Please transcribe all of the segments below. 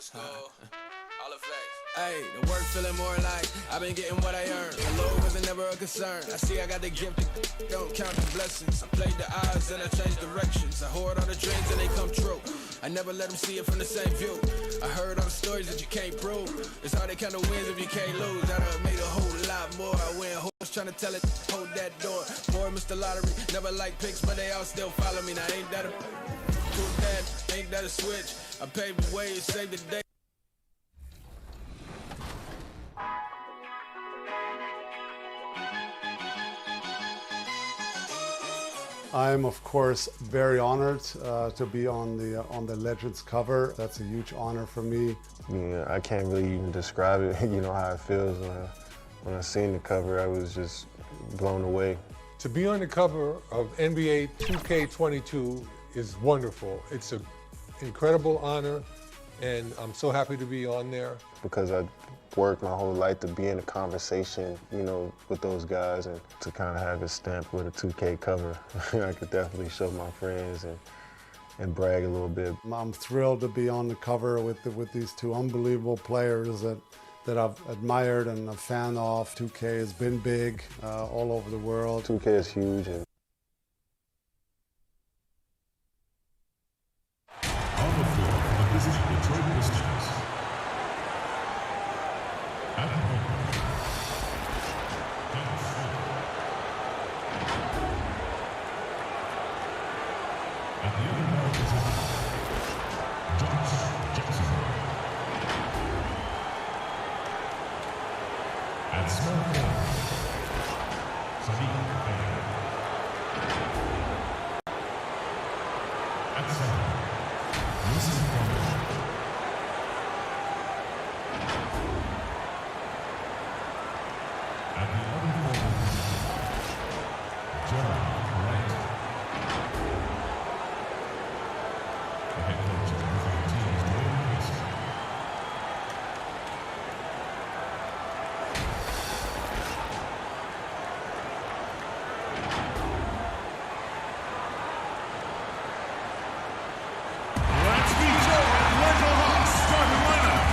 Old school. All effects. Hey, the work feeling more like I've been getting what I earned. The load wasn't never a concern. I see I got the gift, don't count the blessings. I played the odds and I changed directions. I hoard all the dreams and they come true. I never let them see it from the same view. I heard all the stories that you can't prove. It's hard to count the wins if you can't lose. I done made a whole lot more. I win hoes trying to tell it, hold that door. More Mr. Lottery, never like picks, but they all still follow me. Now ain't that a too bad? Ain't that a switch? I paved the way, it saved the day. I'm of course very honored to be on the Legends cover. That's a huge honor for me. Yeah, I can't really even describe it. You know how it feels when I seen the cover. I was just blown away. To be on the cover of NBA 2K22 is wonderful. It's an incredible honor, and I'm so happy to be on there. Because I worked my whole life to be in a conversation, you know, with those guys, and to kind of have it stamped with a 2K cover. I could definitely show my friends and brag a little bit. I'm thrilled to be on the cover with these two unbelievable players that I've admired and a fan of. 2K has been big all over the world. 2K is huge. And on the floor for the visiting Detroit Pistons. At home. At the other guard position, Josh Jackson. At small forward, Sadiq Bey. At center, Mrs. Conner. At the other forward position, Jeremy Wright. The head coach of the moving team is Dwayne Mason. Let's meet your Atlanta Hawks starting lineup.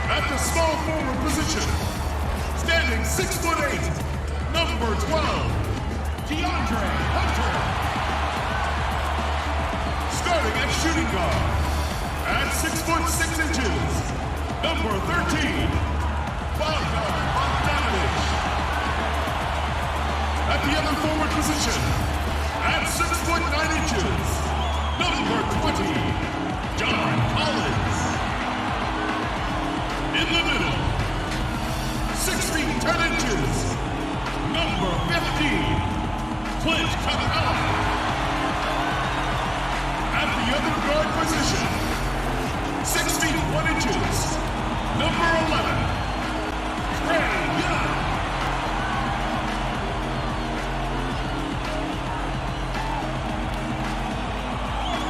At the small forward position, standing 6'8", number 12, DeAndre Hunter. Starting at shooting guard, at 6'6", number 13, Bogdan Bogdanovic. At the other forward position, at 6'9", number 20, John Collins. In the middle, 6 feet 10 inches, number 15, Clint Capella. At the other guard position, 6 feet 1 inches, number 11, Trey Young.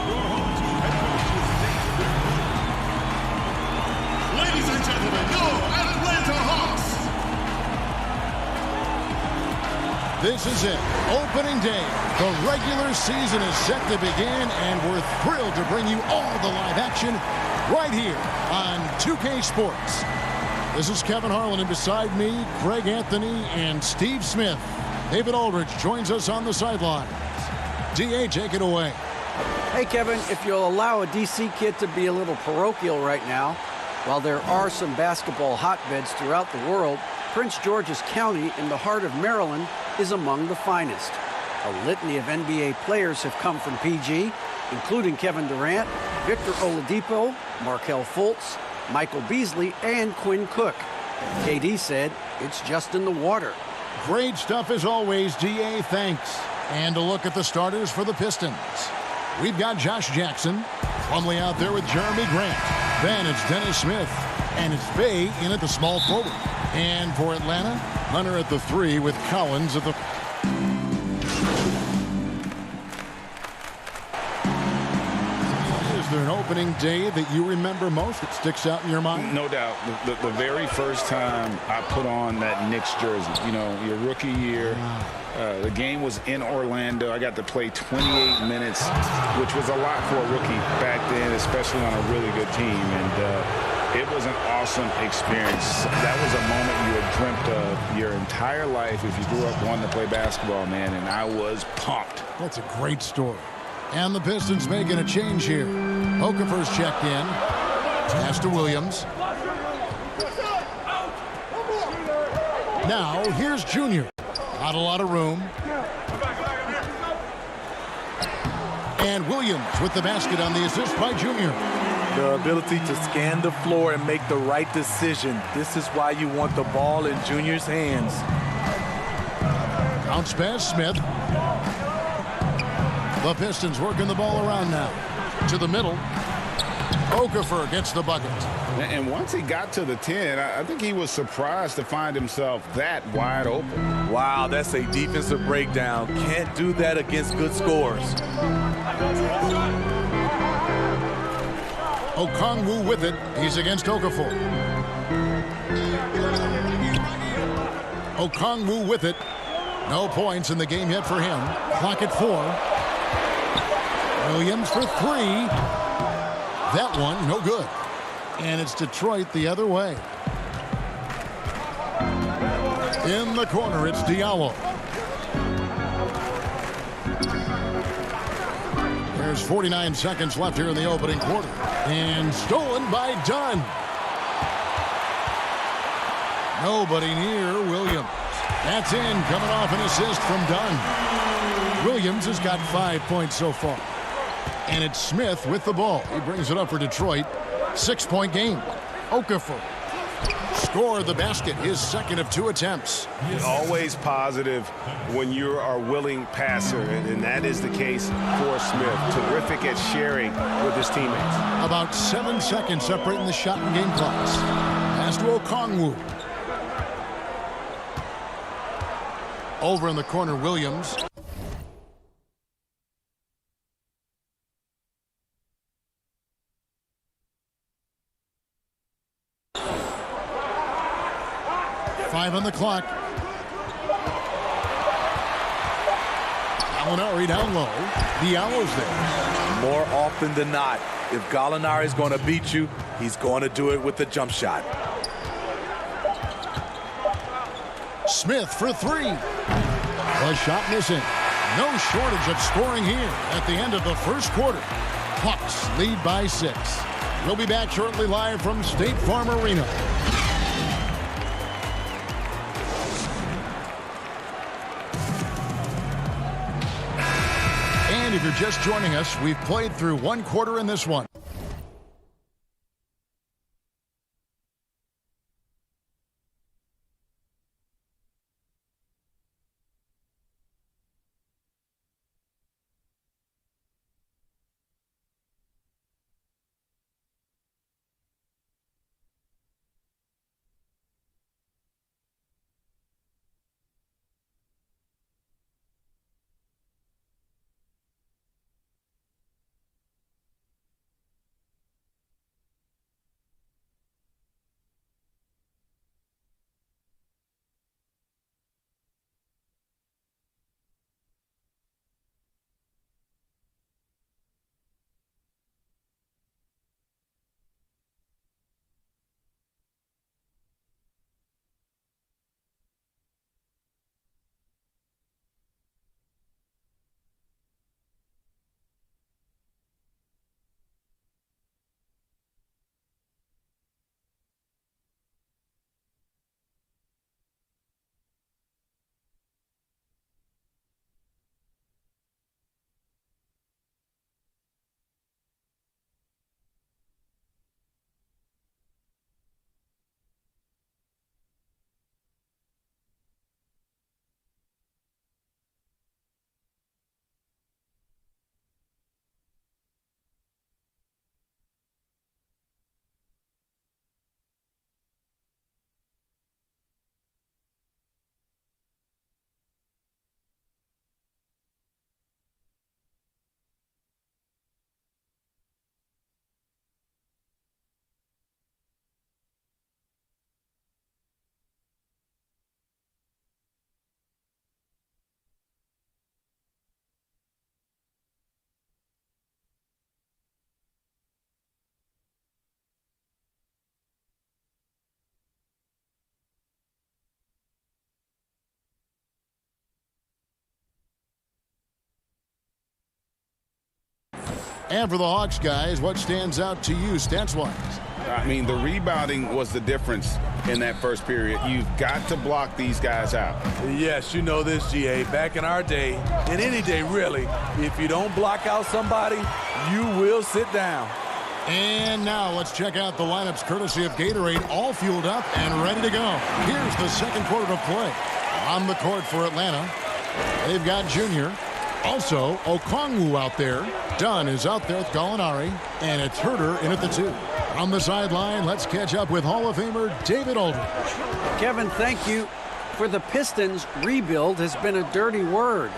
Your home team head coach is Nate Whitman. Ladies and gentlemen, your Atlanta Hawks. This is it, opening day. The regular season is set to begin, and we're thrilled to bring you all the live action right here on 2K Sports. This is Kevin Harlan, and beside me, Greg Anthony and Steve Smith. David Aldridge joins us on the sidelines. DA, take it away. Hey, Kevin, if you'll allow a DC kid to be a little parochial right now, while there are some basketball hotbeds throughout the world, Prince George's County in the heart of Maryland is among the finest. A litany of NBA players have come from PG, including Kevin Durant, Victor Oladipo, Markelle Fultz, Michael Beasley, and Quinn Cook. KD said, "It's just in the water." Great stuff as always, DA, thanks. And a look at the starters for the Pistons. We've got Josh Jackson, Plumlee out there with Jeremy Grant. Then it's Dennis Smith, and it's Bey in at the small forward. And for Atlanta, Hunter at the 3 with Collins at the... Is there an opening day that you remember most that sticks out in your mind? No doubt. The very first time I put on that Knicks jersey, you know, your rookie year, the game was in Orlando. I got to play 28 minutes, which was a lot for a rookie back then, especially on a really good team. And it was an awesome experience. That was a moment you had dreamt of your entire life if you grew up wanting to play basketball, man, and I was pumped. That's a great story. And the Pistons making a change here. Okafor's checked in. Pass to Williams. Now, here's Junior. Not a lot of room. And Williams with the basket on the assist by Junior. The ability to scan the floor and make the right decision. This is why you want the ball in Junior's hands. Bounce pass, Smith. The Pistons working the ball around now. To the middle. Okafor gets the bucket. And once he got to the 10, I think he was surprised to find himself that wide open. Wow, that's a defensive breakdown. Can't do that against good scores. Okongwu with it. He's against Okafor. Okongwu with it. No points in the game yet for him. Clock at 4. Williams for 3. That one, no good. And it's Detroit the other way. In the corner, it's Diallo. There's 49 seconds left here in the opening quarter. And stolen by Dunn. Nobody near Williams. That's in, coming off an assist from Dunn. Williams has got 5 points so far. And it's Smith with the ball. He brings it up for Detroit. 6-point game. Okafor scored the basket, his second of 2 attempts. Always positive when you are a willing passer, and that is the case for Smith. Terrific at sharing with his teammates. About 7 seconds separating the shot and game clocks. Pass to Okongwu. Over in the corner, Williams. Five on the clock. Gallinari down low. Diallo's there. More often than not, if Gallinari is going to beat you, he's going to do it with the jump shot. Smith for 3. The shot missing. No shortage of scoring here at the end of the first quarter. Hawks lead by 6. We'll be back shortly live from State Farm Arena. And if you're just joining us, we've played through 1 quarter in this one. And for the Hawks, guys, what stands out to you stats-wise? I mean, the rebounding was the difference in that first period. You've got to block these guys out. Yes, you know this, GA. Back in our day, in any day really, if you don't block out somebody, you will sit down. And now let's check out the lineups courtesy of Gatorade, all fueled up and ready to go. Here's the second quarter of play. On the court for Atlanta, they've got Junior. Also, Okongwu out there. Dunn is out there with Gallinari, and it's Herter in at the 2. On the sideline, let's catch up with Hall of Famer David Aldridge. Kevin, thank you. For the Pistons, rebuild has been a dirty word.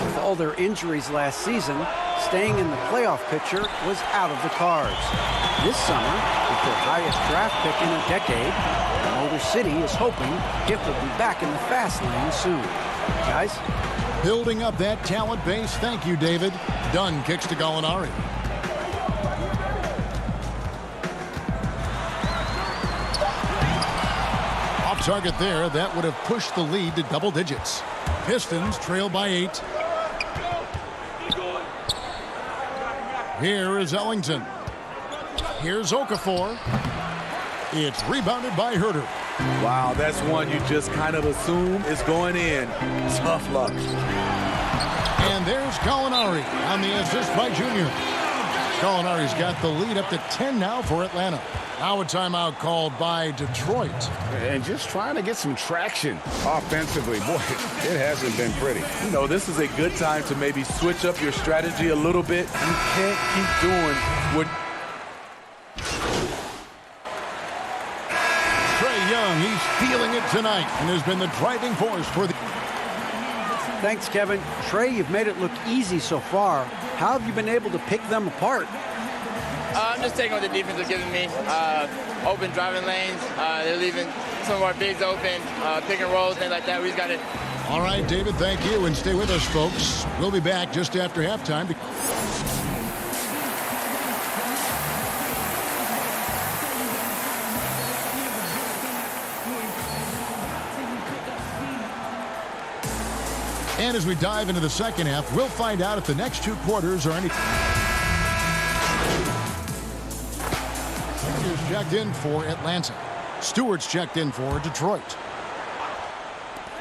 With all their injuries last season, staying in the playoff picture was out of the cards. This summer, with their highest draft pick in a decade, Motor City is hoping it will be back in the fast lane soon. Guys? Building up that talent base. Thank you, David. Dunn kicks to Gallinari. Off target there. That would have pushed the lead to double digits. Pistons trail by 8. Here is Ellington. Here's Okafor. It's rebounded by Herter. Wow, that's one you just kind of assume is going in. Tough luck. And there's Gallinari on the assist by Junior. Gallinari's got the lead up to 10 now for Atlanta. Now a timeout called by Detroit. And just trying to get some traction offensively. Boy, it hasn't been pretty. You know, this is a good time to maybe switch up your strategy a little bit. You can't keep doing what... Trae Young, he's feeling it tonight and has been the driving force for the... Thanks, Kevin. Trae, you've made it look easy so far. How have you been able to pick them apart? I'm just taking what the defense is giving me. Open driving lanes. They're leaving some of our bigs open, pick and rolls, things like that. We just got it. All right, David, thank you. And stay with us, folks. We'll be back just after halftime. And as we dive into the second half, we'll find out if the next 2 quarters are any... Junior's checked in for Atlanta. Stewart's checked in for Detroit.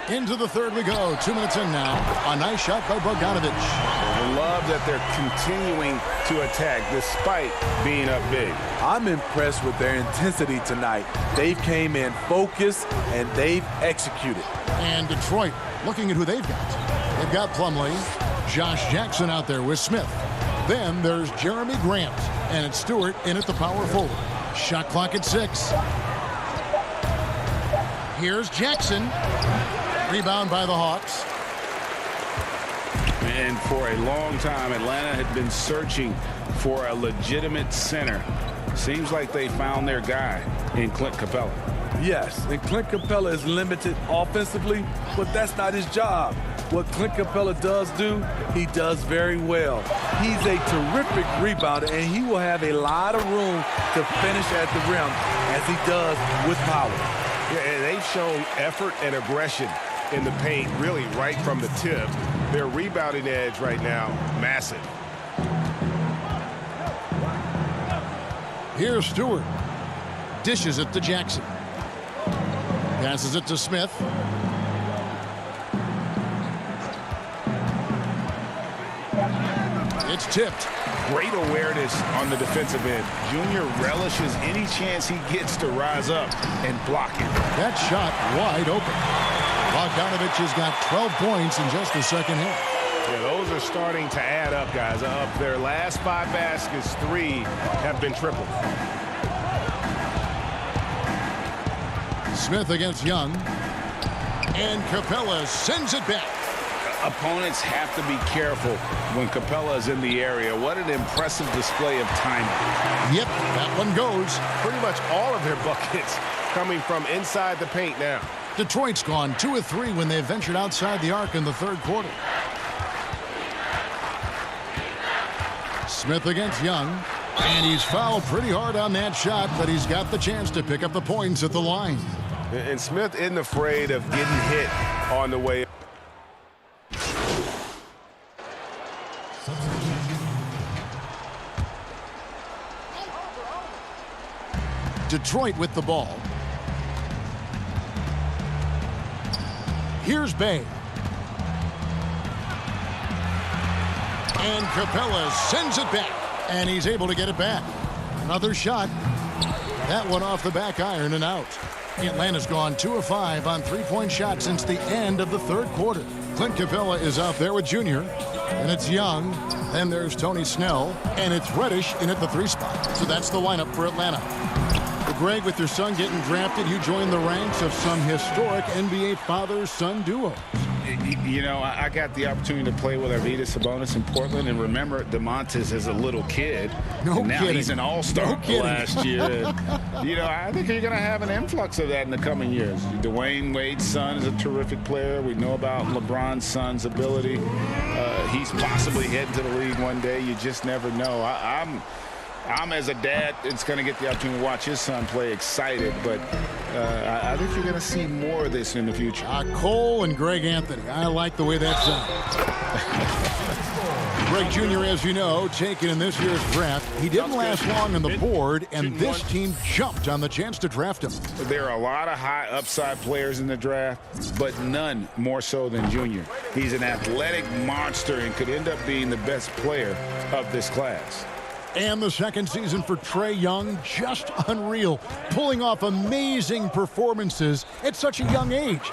Into the third we go. 2 minutes in now. A nice shot by Bogdanovic. I love that they're continuing to attack despite being up big. I'm impressed with their intensity tonight. They've came in focused and they've executed. And Detroit, looking at who they've got. They've got Plumlee, Josh Jackson out there with Smith. Then there's Jeremy Grant, and it's Stewart in at the power forward. Shot clock at 6. Here's Jackson. Rebound by the Hawks. And for a long time, Atlanta had been searching for a legitimate center. Seems like they found their guy in Clint Capella. Yes, and Clint Capella is limited offensively, but that's not his job. What Clint Capella does do, he does very well. He's a terrific rebounder, and he will have a lot of room to finish at the rim, as he does with power. Yeah, and they've shown effort and aggression in the paint, really right from the tip. Their rebounding edge right now, massive. Here's Stewart. Dishes it to Jackson. Passes it to Smith. It's tipped. Great awareness on the defensive end. Junior relishes any chance he gets to rise up and block it. That shot wide open. Bogdanovic has got 12 points in just the second half. Yeah, those are starting to add up, guys. Of their last 5 baskets, 3 have been triples. Smith against Young. And Capella sends it back. Opponents have to be careful when Capella is in the area. What an impressive display of timing. Yep, that one goes. Pretty much all of their buckets coming from inside the paint now. Detroit's gone 2 of 3 when they ventured outside the arc in the third quarter. Smith against Young. And he's fouled pretty hard on that shot, but he's got the chance to pick up the points at the line. And Smith isn't afraid of getting hit on the way. Detroit with the ball. Here's Bay. And Capella sends it back. And he's able to get it back. Another shot. That one off the back iron and out. Atlanta's gone 2 of 5 on three-point shots since the end of the third quarter. Clint Capella is out there with Junior. And it's Young. Then there's Tony Snell. And it's Reddish in at the 3 spot. So that's the lineup for Atlanta. Well, Greg, with your son getting drafted, you joined the ranks of some historic NBA father-son duos. You know, I got the opportunity to play with Arvydas Sabonis in Portland, and remember DeMontis as a little kid. No and now kidding. He's an all-star No last year. And, you know, I think you're going to have an influx of that in the coming years. Dwayne Wade's son is a terrific player. We know about LeBron's son's ability. He's possibly heading to the league one day. You just never know. I'm as a dad, it's going to get the opportunity to watch his son play excited, but I think you're going to see more of this in the future. Cole and Greg Anthony. I like the way that sounds. Greg Jr., as you know, taken in this year's draft. He didn't last long on the board, and this team jumped on the chance to draft him. There are a lot of high upside players in the draft, but none more so than Junior. He's an athletic monster and could end up being the best player of this class. And the second season for Trae Young, just unreal, pulling off amazing performances at such a young age.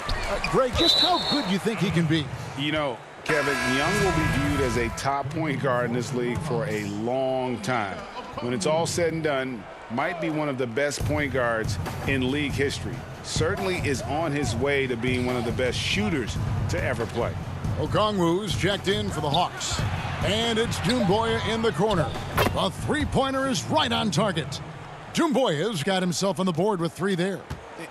Greg, just how good do you think he can be? You know, Kevin, Young will be viewed as a top point guard in this league for a long time. When it's all said and done, might be one of the best point guards in league history. Certainly is on his way to being one of the best shooters to ever play. Okongwu's checked in for the Hawks. And it's Doumbouya in the corner. The three-pointer is right on target. Doumbouya's got himself on the board with 3 there.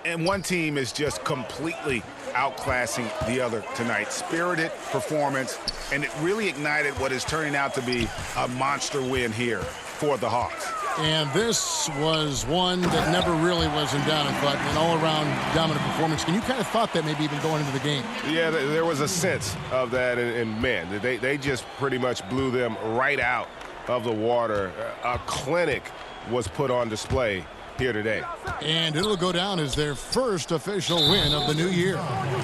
And one team is just completely outclassing the other tonight. Spirited performance, and it really ignited what is turning out to be a monster win here for the Hawks. And this was one that never really was in doubt, but an all-around dominant performance. And you kind of thought that maybe even going into the game. Yeah, there was a sense of that, and man, they just pretty much blew them right out of the water. A clinic was put on display here today. And it'll go down as their first official win of the new year.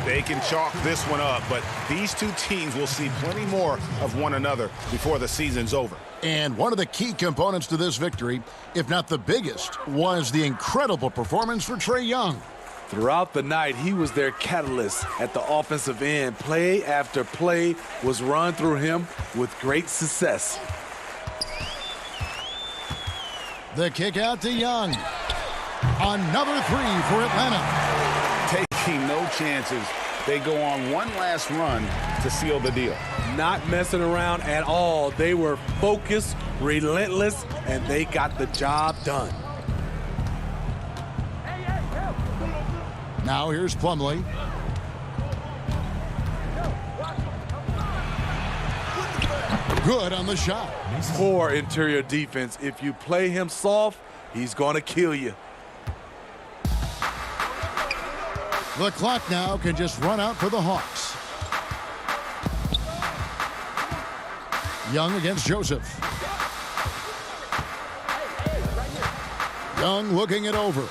They can chalk this one up, but these two teams will see plenty more of one another before the season's over. And one of the key components to this victory, if not the biggest, was the incredible performance for Trae Young. Throughout the night, he was their catalyst at the offensive end. Play after play was run through him with great success. The kick out to Young. Another 3 for Atlanta. Taking no chances. They go on one last run to seal the deal. Not messing around at all. They were focused, relentless, and they got the job done. Now here's Plumlee. Good on the shot. Poor interior defense. If you play him soft, he's going to kill you. The clock now can just run out for the Hawks. Young against Joseph. Young looking it over.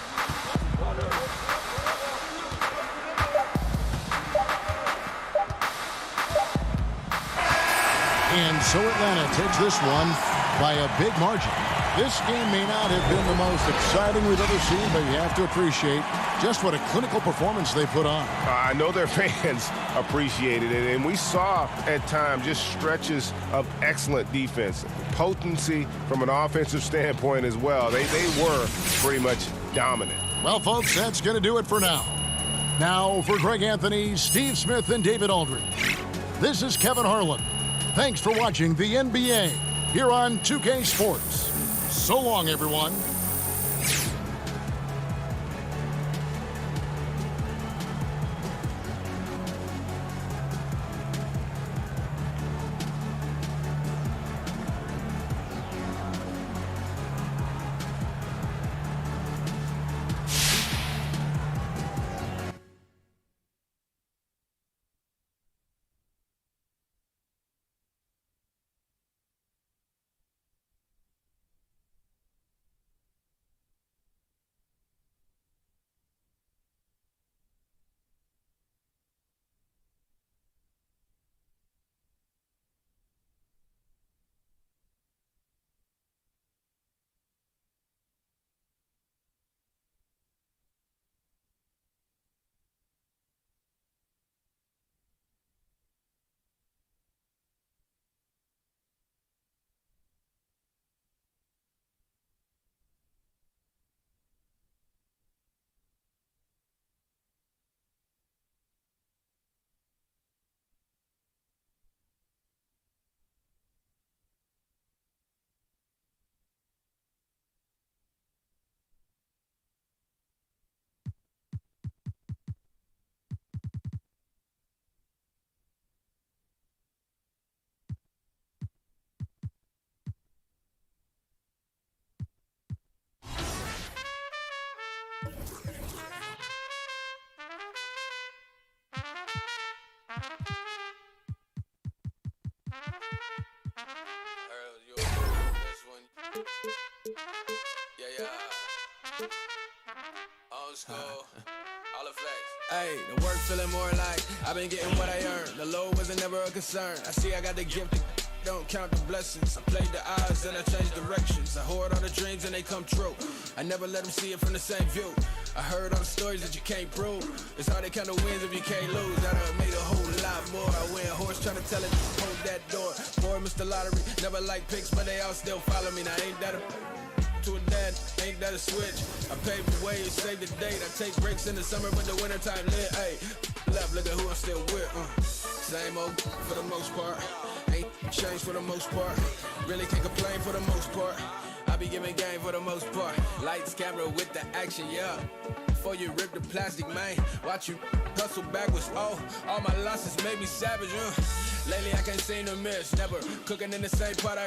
And so Atlanta takes this one by a big margin. This game may not have been the most exciting we've ever seen, but you have to appreciate just what a clinical performance they put on. I know their fans appreciated it, and we saw at times just stretches of excellent defense. Potency from an offensive standpoint as well. They were pretty much dominant. Well, folks, that's going to do it for now. Now, for Greg Anthony, Steve Smith, and David Aldridge, this is Kevin Harlan. Thanks for watching the NBA here on 2K Sports. So long, everyone. All effects. Hey, the work feeling more like I've been getting what I earned. The load wasn't never a concern. I see I got the gift, don't count the blessings. I played the odds and I changed directions. I hoard all the dreams and they come true. I never let them see it from the same view. I heard all the stories that you can't prove. It's hard to count the wins if you can't lose. I done made a whole lot more. I went horse trying to tell it, hold that door. Boy, Mr. Lottery, never like picks, but they all still follow me. Now ain't that a to a dad, ain't that a switch? I paved the way and saved the date. I take breaks in the summer, but the wintertime lit. Hey, left, look at who I'm still with. Same old for the most part. Ain't changed for the most part. Really can't complain for the most part. I be giving game for the most part. Lights, camera with the action, yeah. Before you rip the plastic, man, watch you hustle backwards. Oh, all my losses made me savage, Lately I can't seem to miss. Never cooking in the same pot. I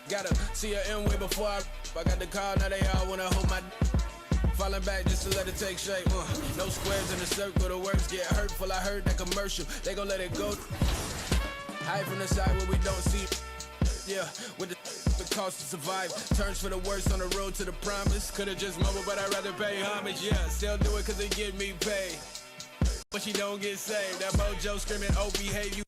gotta see her in way before I got the call. Now they all wanna hold my falling back just to let it take shape. No squares in the circle, the words get hurtful. I heard that commercial, they gon' let it go. Hide from the side where we don't see. Yeah, with the cost to survive. Turns for the worst on the road to the promise. Could've just mumbled, but I'd rather pay homage. Yeah, still do it cause they get me paid. But she don't get saved. That mojo screaming, oh, behave you.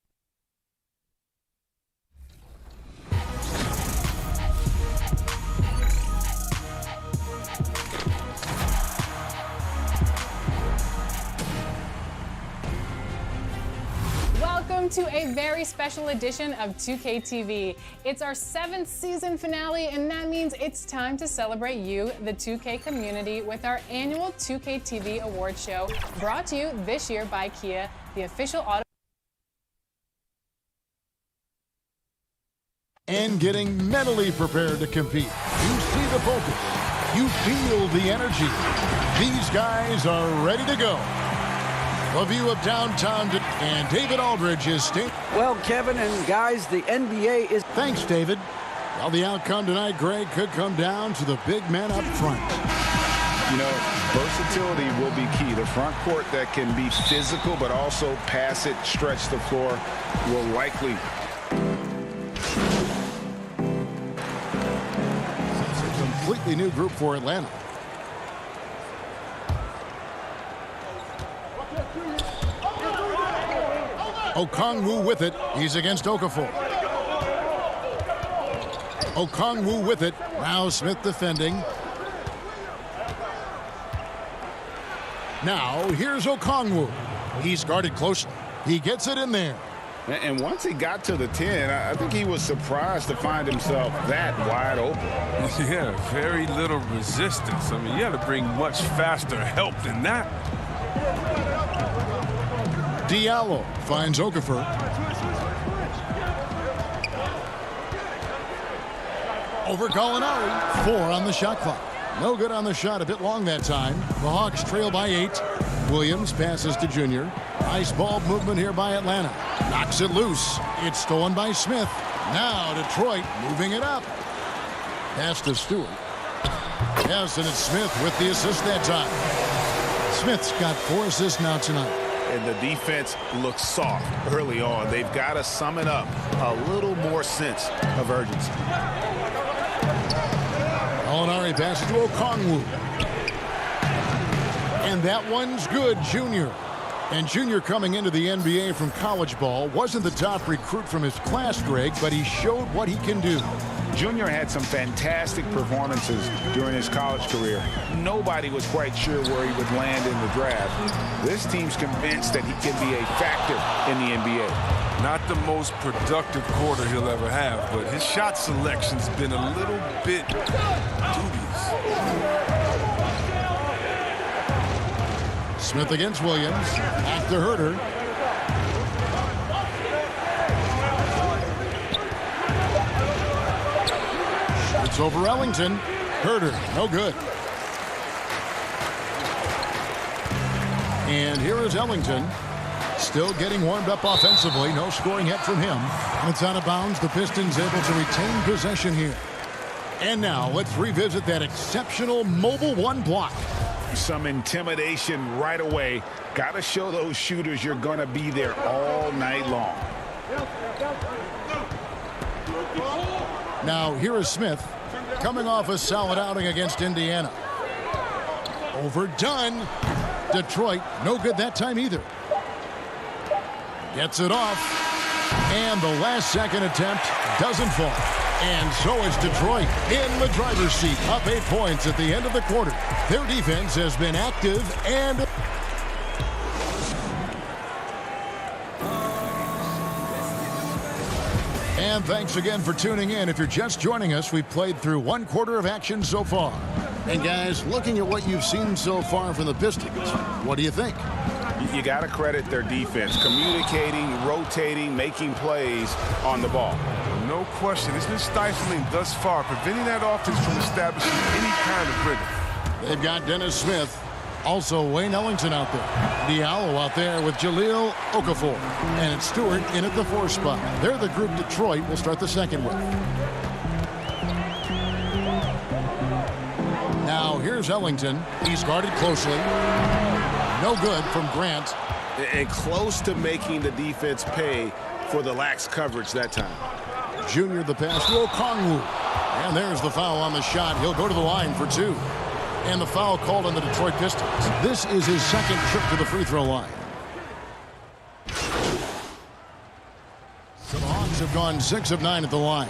Welcome to a very special edition of 2K TV. It's our 7th season finale, and that means it's time to celebrate you, the 2K community, with our annual 2K TV award show, brought to you this year by Kia, the official auto. And getting mentally prepared to compete. You see the focus. You feel the energy. These guys are ready to go. A view of downtown, and David Aldridge is staying. Well, Kevin and guys, the NBA is... Thanks, David. Well, the outcome tonight, Greg, could come down to the big men up front. You know, versatility will be key. The front court that can be physical, but also pass it, stretch the floor, will likely... It's a completely new group for Atlanta. Okongwu with it. He's against Okafor. Okongwu with it. Now Smith defending. Now here's Okongwu. He's guarded closely. He gets it in there. And once he got to the 10, I think he was surprised to find himself that wide open. Yeah, very little resistance. I mean, you had to bring much faster help than that. Diallo finds Okafor. Over Gallinari. 4 on the shot clock. No good on the shot. A bit long that time. The Hawks trail by 8. Williams passes to Junior. Nice ball movement here by Atlanta. Knocks it loose. It's stolen by Smith. Now Detroit moving it up. Pass to Stewart. Yes, and it's Smith with the assist that time. Smith's got 4 assists now tonight. And the defense looks soft early on. They've got to sum it up. A little more sense of urgency. Gallinari passes to Okongwu. And that one's good, Junior. And Junior, coming into the NBA from college ball, wasn't the top recruit from his class, Greg, but he showed what he can do. Junior had some fantastic performances during his college career. Nobody was quite sure where he would land in the draft. This team's convinced that he can be a factor in the NBA. Not the most productive quarter he'll ever have, but his shot selection's been a little bit dubious. Smith against Williams. Back to Herter. It's over Ellington. Herter, no good. And here is Ellington. Still getting warmed up offensively. No scoring yet from him. It's out of bounds. The Pistons able to retain possession here. And now let's revisit that exceptional mobile 1 block. Some intimidation right away. Got to show those shooters you're going to be there all night long. Now here is Smith coming off a solid outing against Indiana. Overdone. Detroit, no good that time either. Gets it off. And the last second attempt doesn't fall. And so is Detroit in the driver's seat, up 8 points at the end of the quarter. Their defense has been active and... And thanks again for tuning in. If you're just joining us, we've played through 1 quarter of action so far. And guys, looking at what you've seen so far from the Pistons, what do you think? You got to credit their defense, communicating, rotating, making plays on the ball. No question. It's been stifling thus far, preventing that offense from establishing any kind of rhythm. They've got Dennis Smith, also Wayne Ellington out there. Diallo out there with Jahlil Okafor. And it's Stewart in at the 4 spot. They're the group Detroit will start the second with. Now here's Ellington. He's guarded closely. No good from Grant. And close to making the defense pay for the lax coverage that time. Junior the pass to Okongwu. And there's the foul on the shot. He'll go to the line for 2. And the foul called on the Detroit Pistons. This is his second trip to the free throw line. So the Hawks have gone 6 of 9 at the line.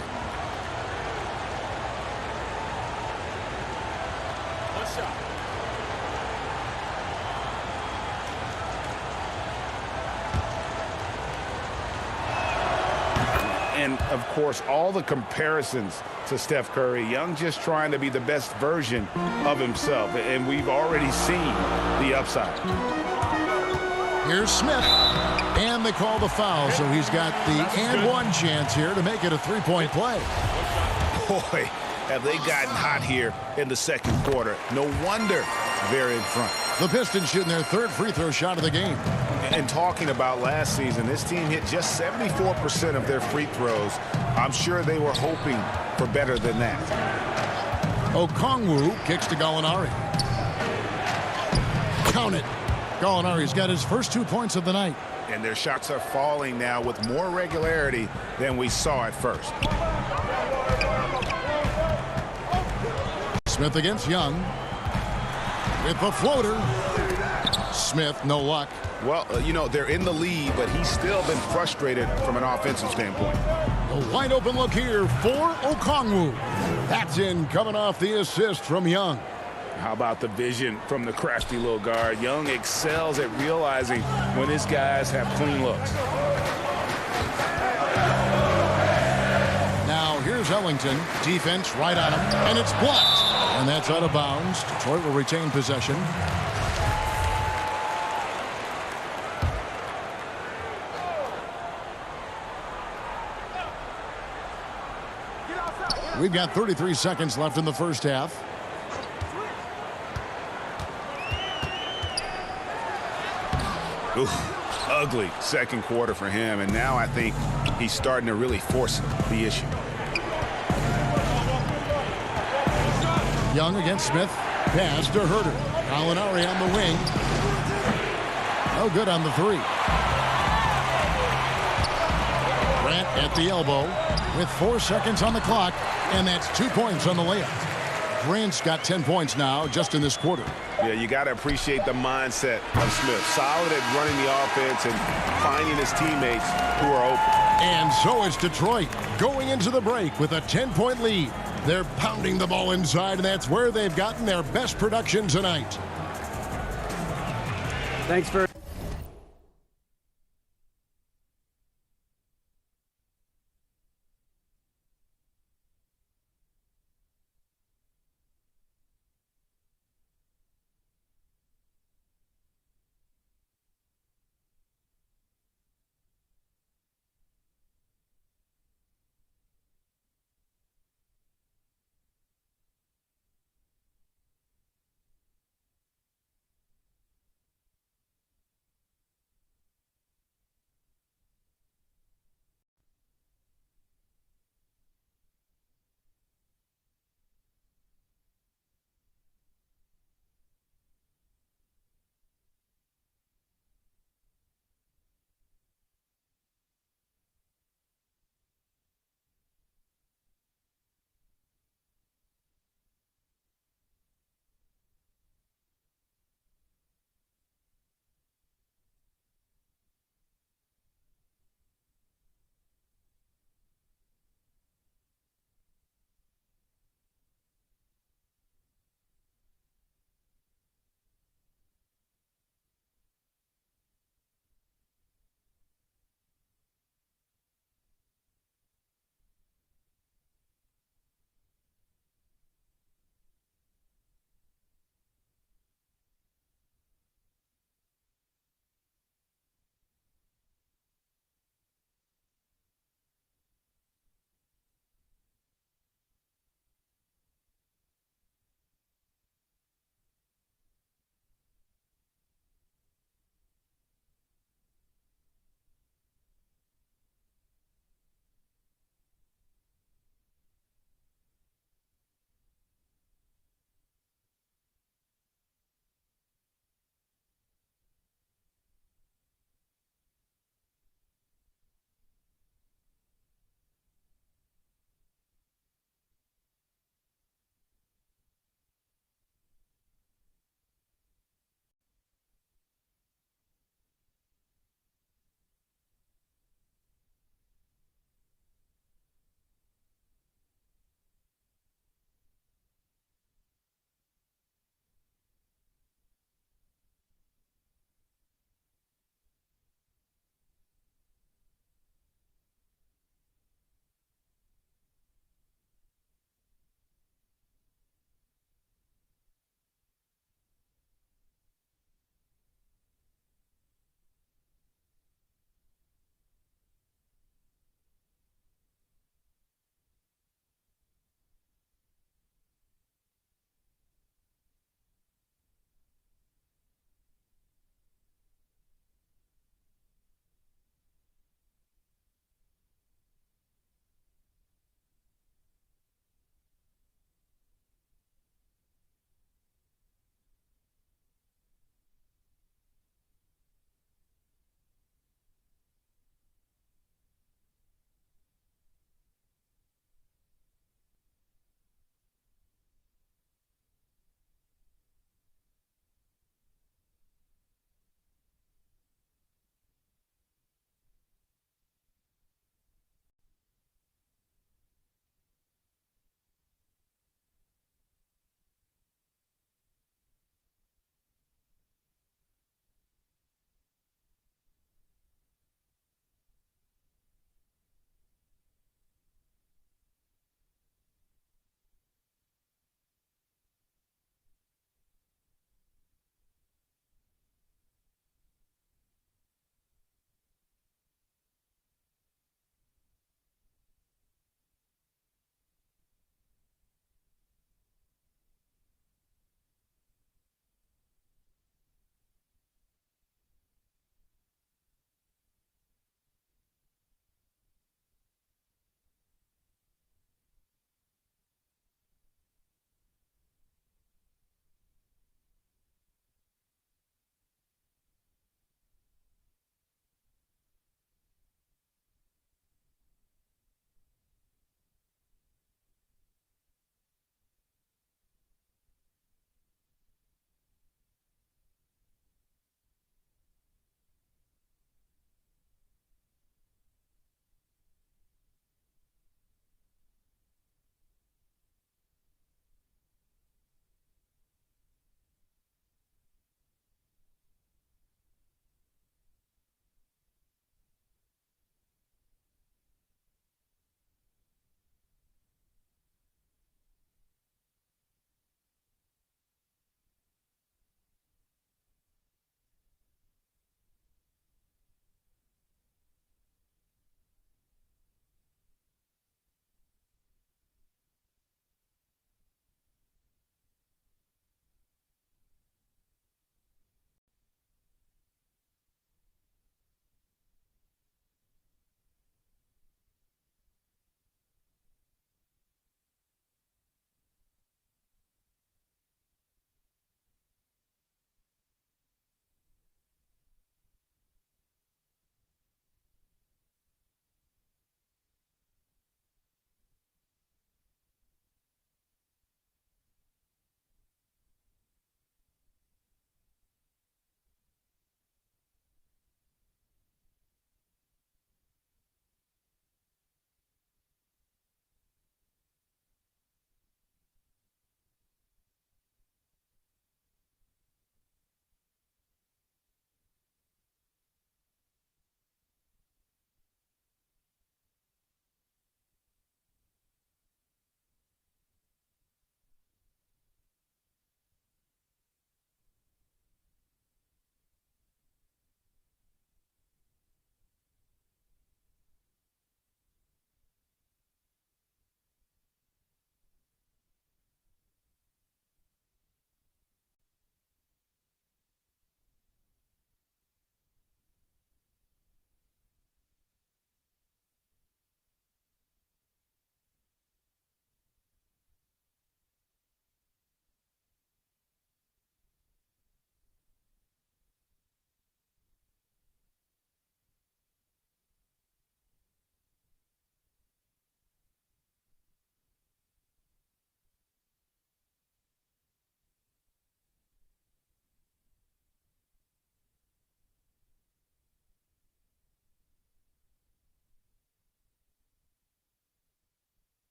And, of course, all the comparisons to Steph Curry. Young just trying to be the best version of himself. And we've already seen the upside. Here's Smith. And they call the foul, so he's got the and one chance here to make it a 3-point play. Boy, have they gotten hot here in the second quarter. No wonder they're in front. The Pistons shooting their 3rd free throw shot of the game. And talking about last season, this team hit just 74% of their free throws. I'm sure they were hoping for better than that. Okongwu kicks to Gallinari. Count it. Gallinari's got his first 2 points of the night. And their shots are falling now with more regularity than we saw at first. Smith against Young. With the floater. Smith, no luck. Well, you know, they're in the lead, but he's still been frustrated from an offensive standpoint. A wide open look here for Okongwu. That's in, coming off the assist from Young. How about the vision from the crafty little guard? Young excels at realizing when his guys have clean looks. Now here's Ellington. Defense right on him, and it's blocked. And that's out of bounds. Detroit will retain possession. We've got 33 seconds left in the first half. Ooh, ugly second quarter for him, and now I think he's starting to really force the issue. Young against Smith. Pass to Herter. Gallinari on the wing. No good on the 3. Grant at the elbow with 4 seconds on the clock, and that's 2 points on the layup. Grant's got 10 points now just in this quarter. Yeah, you got to appreciate the mindset of Smith. Solid at running the offense and finding his teammates who are open. And so is Detroit going into the break with a 10-point lead. They're pounding the ball inside, and that's where they've gotten their best production tonight. Thanks very much.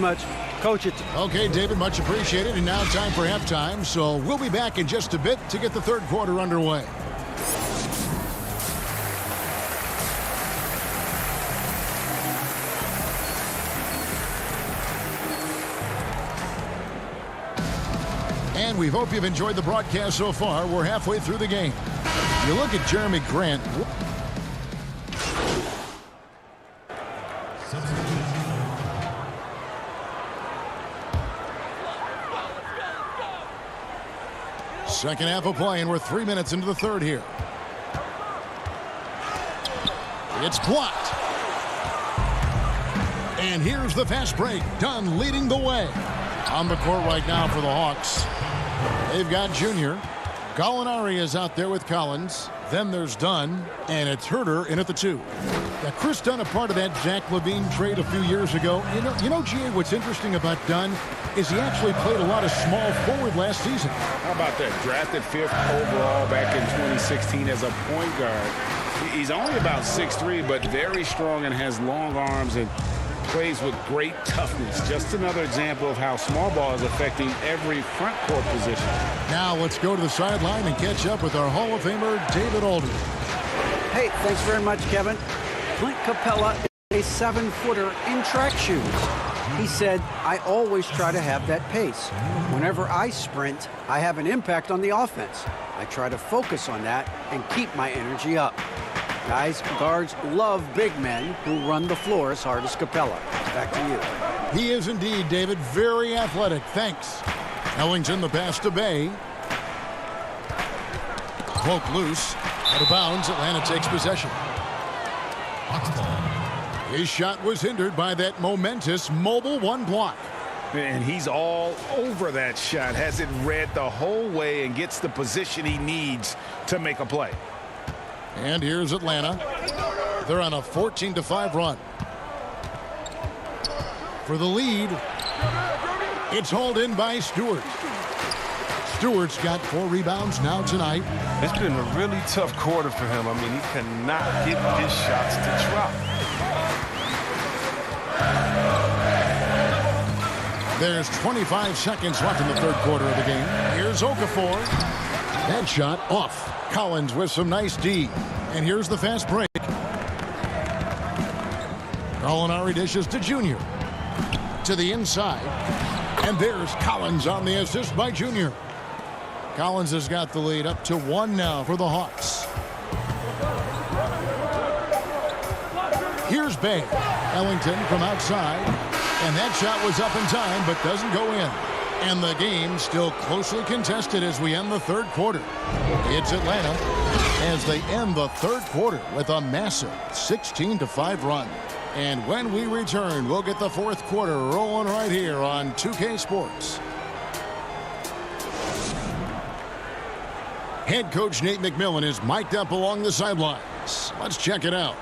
much. Coach it. Okay, David, much appreciated. And now time for halftime. So we'll be back in just a bit to get the third quarter underway. And we hope you've enjoyed the broadcast so far. We're halfway through the game. You look at Jeremy Grant. Second half of play, and we're 3 minutes into the third here. It's blocked. And here's the fast break. Dunn leading the way. On the court right now for the Hawks. They've got Junior. Gallinari is out there with Collins. Then there's Dunn, and it's Herter in at the 2. Now, Chris Dunn, a part of that Zach LaVine trade a few years ago. You know, G.A., what's interesting about Dunn is he actually played a lot of small forward last season. How about that? Drafted 5th overall back in 2016 as a point guard. He's only about 6'3", but very strong and has long arms and plays with great toughness. Just another example of how small ball is affecting every front court position. Now let's go to the sideline and catch up with our Hall of Famer, David Aldridge. Hey, thanks very much, Kevin. Clint Capella is a 7-footer in track shoes. He said, I always try to have that pace. Whenever I sprint, I have an impact on the offense. I try to focus on that and keep my energy up. Guys, guards love big men who run the floor as hard as Capella. Back to you. He is indeed, David. Very athletic. Thanks. Ellington, the pass to Bay. Poke loose. Out of bounds. Atlanta takes possession. His shot was hindered by that momentous mobile 1 block. And he's all over that shot. Has it read the whole way and gets the position he needs to make a play. And here's Atlanta. They're on a 14-5 run. For the lead, it's hauled in by Stewart. Stewart's got 4 rebounds now tonight. It's been a really tough quarter for him. I mean, he cannot get his shots to drop. There's 25 seconds left in the third quarter of the game. Here's Okafor. That shot off. Collins with some nice D. And here's the fast break. Gallinari dishes to Junior. To the inside. And there's Collins on the assist by Junior. Collins has got the lead up to 1 now for the Hawks. Here's Bay. Ellington from outside. And that shot was up in time, but doesn't go in. And the game still closely contested as we end the third quarter. It's Atlanta as they end the third quarter with a massive 16-5 run. And when we return, we'll get the fourth quarter rolling right here on 2K Sports. Head coach Nate McMillan is mic'd up along the sidelines. Let's check it out.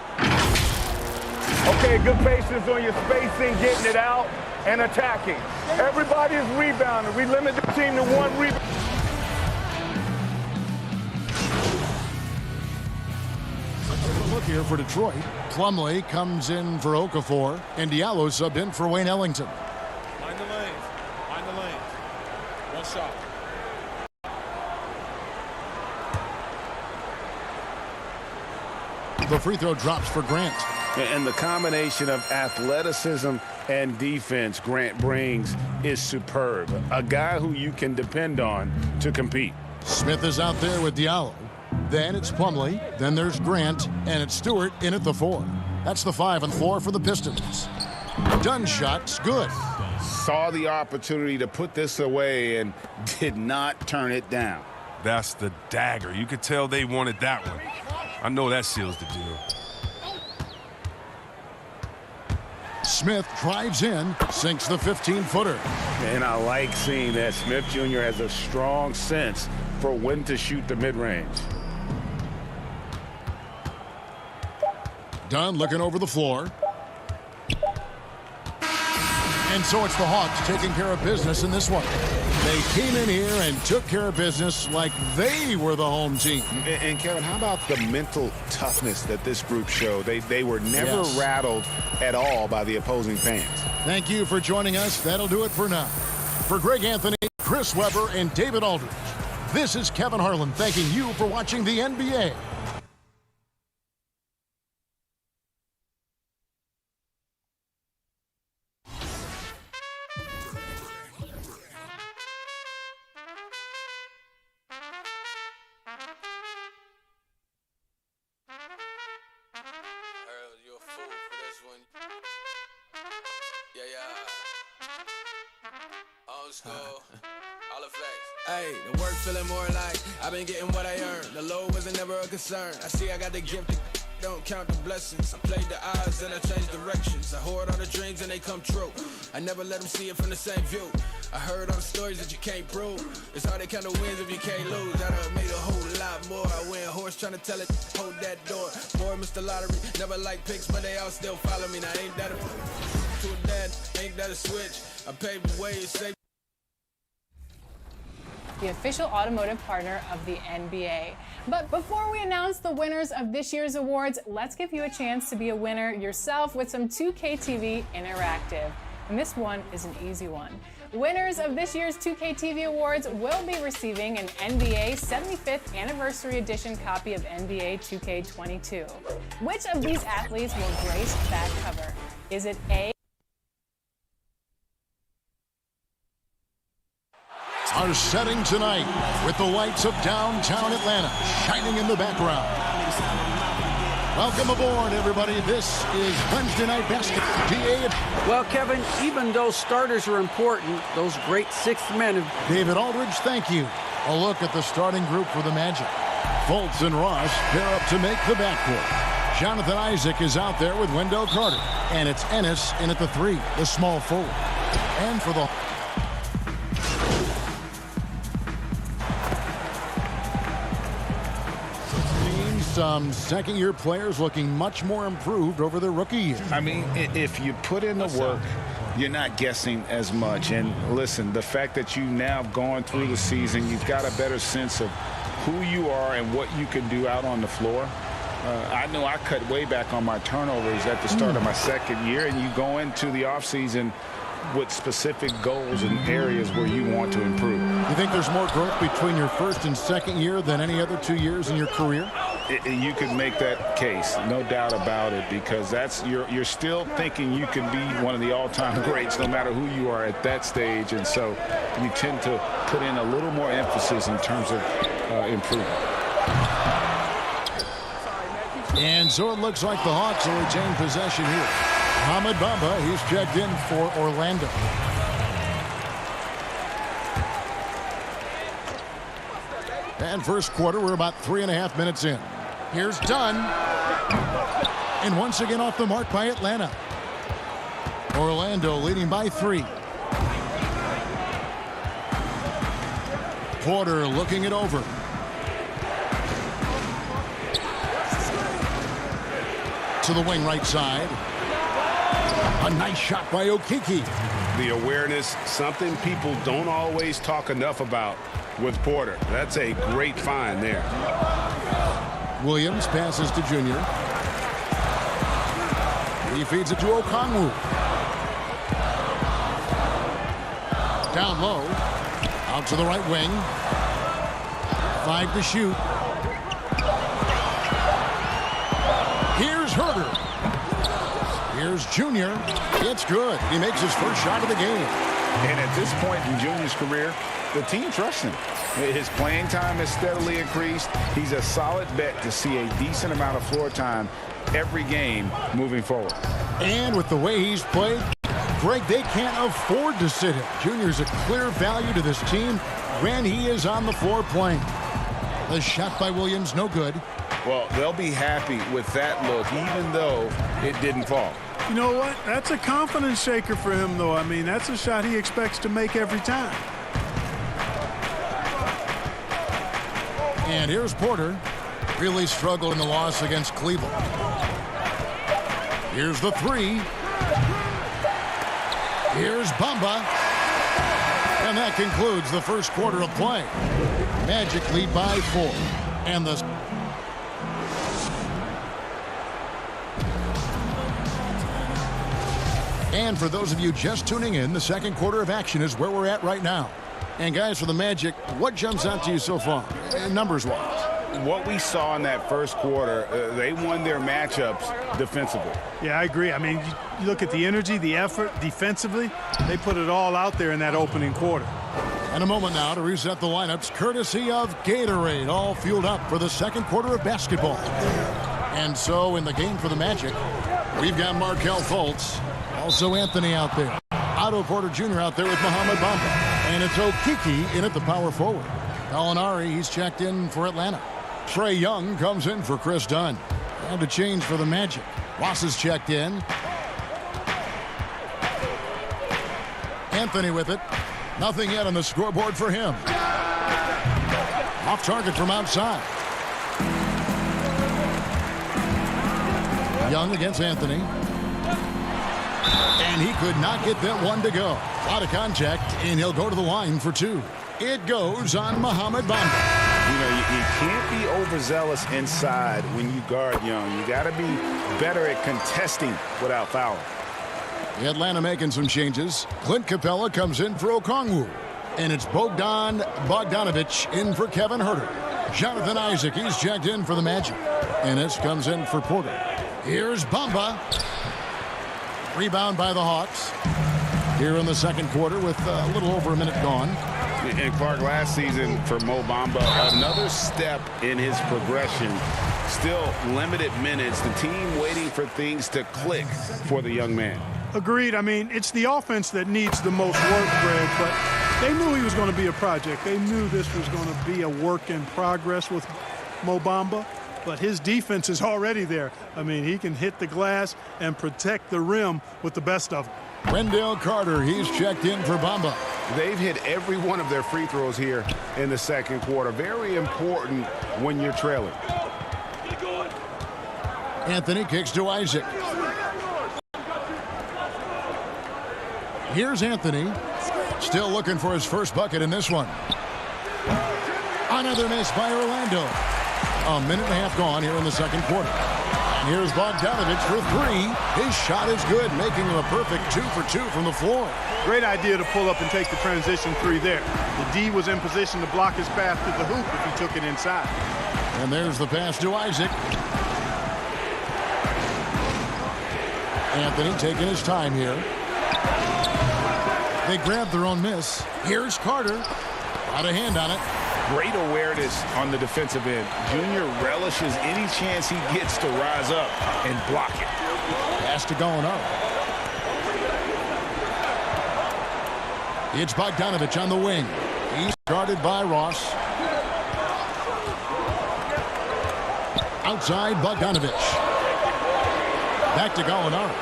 Okay, good patience on your spacing, getting it out, and attacking. Everybody is rebounding. We limit the team to 1 rebound. Look here for Detroit. Plumlee comes in for Okafor, and Diallo subbed in for Wayne Ellington. Mind the lanes. Mind the lanes. 1 shot. The free throw drops for Grant. And the combination of athleticism and defense Grant brings is superb. A guy who you can depend on to compete. Smith is out there with Diallo. Then it's Plumlee. Then there's Grant. And it's Stewart in at the 4. That's the 5 and 4 for the Pistons. Dunn shot's good. Saw the opportunity to put this away and did not turn it down. That's the dagger. You could tell they wanted that one. I know that seals the deal. Smith drives in, sinks the 15-footer. And I like seeing that. Smith Jr. has a strong sense for when to shoot the mid-range. Dunn looking over the floor. And so it's the Hawks taking care of business in this one. They came in here and took care of business like they were the home team. And Kevin, how about the mental toughness that this group showed? They were never rattled at all by the opposing fans. Thank you for joining us. That'll do it for now. For Greg Anthony, Chris Webber, and David Aldridge, this is Kevin Harlan thanking you for watching the NBA. Hey, the work feeling more like I've been getting what I earned. The load wasn't never a concern. I see I got the gift, don't count the blessings. I played the odds and I changed directions. I hoard all the dreams and they come true. I never let them see it from the same view. I heard all the stories that you can't prove. It's hard to count the wins if you can't lose. I done made a whole lot more. I went horse trying to tell it, hold that door. Boy, Mr. Lottery, never like picks, but they all still follow me. Now ain't that a to a dad, ain't that a switch? I paved the way, it's safe. The official automotive partner of the NBA. But before we announce the winners of this year's awards, let's give you a chance to be a winner yourself with some 2K TV Interactive. And this one is an easy one. Winners of this year's 2K TV Awards will be receiving an NBA 75th Anniversary Edition copy of NBA 2K22. Which of these athletes will grace that cover? Is it A? Are setting tonight with the lights of downtown Atlanta shining in the background. Welcome aboard, everybody. This is Wednesday Night Basketball. Well, Kevin, even though starters are important, those great sixth men have... David Aldridge, thank you. A look at the starting group for the Magic. Fultz and Ross pair up to make the backcourt. Jonathan Isaac is out there with Wendell Carter. And it's Ennis in at the 3, the small forward. And for the... Some second-year players looking much more improved over their rookie year. I mean, if you put in the work, you're not guessing as much. And listen, the fact that you now have gone through the season, you've got a better sense of who you are and what you can do out on the floor. I know I cut way back on my turnovers at the start of my second year, and you go into the offseason with specific goals and areas where you want to improve. You think there's more growth between your first and second year than any other 2 years in your career? You could make that case, no doubt about it, because that's you're still thinking you can be one of the all-time greats no matter who you are at that stage, and so you tend to put in a little more emphasis in terms of improvement. And so it looks like the Hawks will retain possession here. Mohamed Bamba, he's checked in for Orlando. And first quarter, we're about 3.5 minutes in. Here's Dunn. And once again off the mark by Atlanta. Orlando leading by 3. Porter looking it over. To the wing right side. A nice shot by Okeke. The awareness, something people don't always talk enough about with Porter. That's a great find there. Williams passes to Junior. He feeds it to Okongwu. Down low. Out to the right wing. 5 to shoot. Here's Herder. Here's Junior. It's good. He makes his first shot of the game. And at this point in Junior's career, the team trusts him. His playing time has steadily increased. He's a solid bet to see a decent amount of floor time every game moving forward. And with the way he's played, Greg, they can't afford to sit him. Junior's a clear value to this team when he is on the floor playing. The shot by Williams, no good. Well, they'll be happy with that look, even though it didn't fall. You know what? That's a confidence shaker for him, though. I mean, that's a shot he expects to make every time. And here's Porter. Really struggled in the loss against Cleveland. Here's the 3. Here's Bamba. And that concludes the first quarter of play. Magic lead by 4. And the... And for those of you just tuning in, the second quarter of action is where we're at right now. And guys, for the Magic, what jumps out to you so far, numbers-wise? What we saw in that first quarter, they won their matchups defensively. Yeah, I agree. I mean, you look at the energy, the effort defensively, they put it all out there in that opening quarter. And a moment now to reset the lineups, courtesy of Gatorade, all fueled up for the second quarter of basketball. And so in the game for the Magic, we've got Markelle Fultz, also Anthony out there. Otto Porter Jr. out there with Muhammad Bamba. And it's Okiki in at the power forward. Gallinari, he's checked in for Atlanta. Trae Young comes in for Chris Dunn. And a change for the Magic. Ross is checked in. Anthony with it. Nothing yet on the scoreboard for him. Off target from outside. Young against Anthony. And he could not get that one to go. Out of contact, and he'll go to the line for 2. It goes on Muhammad Bamba. You know, you can't be overzealous inside when you guard Young. You got to be better at contesting without fouling. Atlanta making some changes. Clint Capella comes in for Okongwu. And it's Bogdan Bogdanovic in for Kevin Huerter. Jonathan Isaac, he's checked in for the Magic. Ennis comes in for Porter. Here's Bamba. Rebound by the Hawks. Here in the second quarter with a little over a minute gone. And Clark, last season for Mo Bamba, another step in his progression. Still limited minutes. The team waiting for things to click for the young man. Agreed. I mean, it's the offense that needs the most work, Greg, but they knew he was going to be a project. They knew this was going to be a work in progress with Mo Bamba, but his defense is already there. I mean, he can hit the glass and protect the rim with the best of them. Wendell Carter, he's checked in for Bamba. They've hit every one of their free throws here in the second quarter. Very important when you're trailing. Anthony kicks to Isaac. Here's Anthony. Still looking for his first bucket in this one. Another miss by Orlando. A minute and a half gone here in the second quarter. And here's Bogdanovic for 3. His shot is good, making him a perfect 2 for 2 from the floor. Great idea to pull up and take the transition 3 there. The D was in position to block his path to the hoop if he took it inside. And there's the pass to Isaac. Anthony taking his time here. They grab their own miss. Here's Carter. Got a hand on it. Great awareness on the defensive end. Junior relishes any chance he gets to rise up and block it. Pass to Gallinari. It's Bogdanovic on the wing. He's guarded by Ross. Outside, Bogdanovic. Back to Gallinari.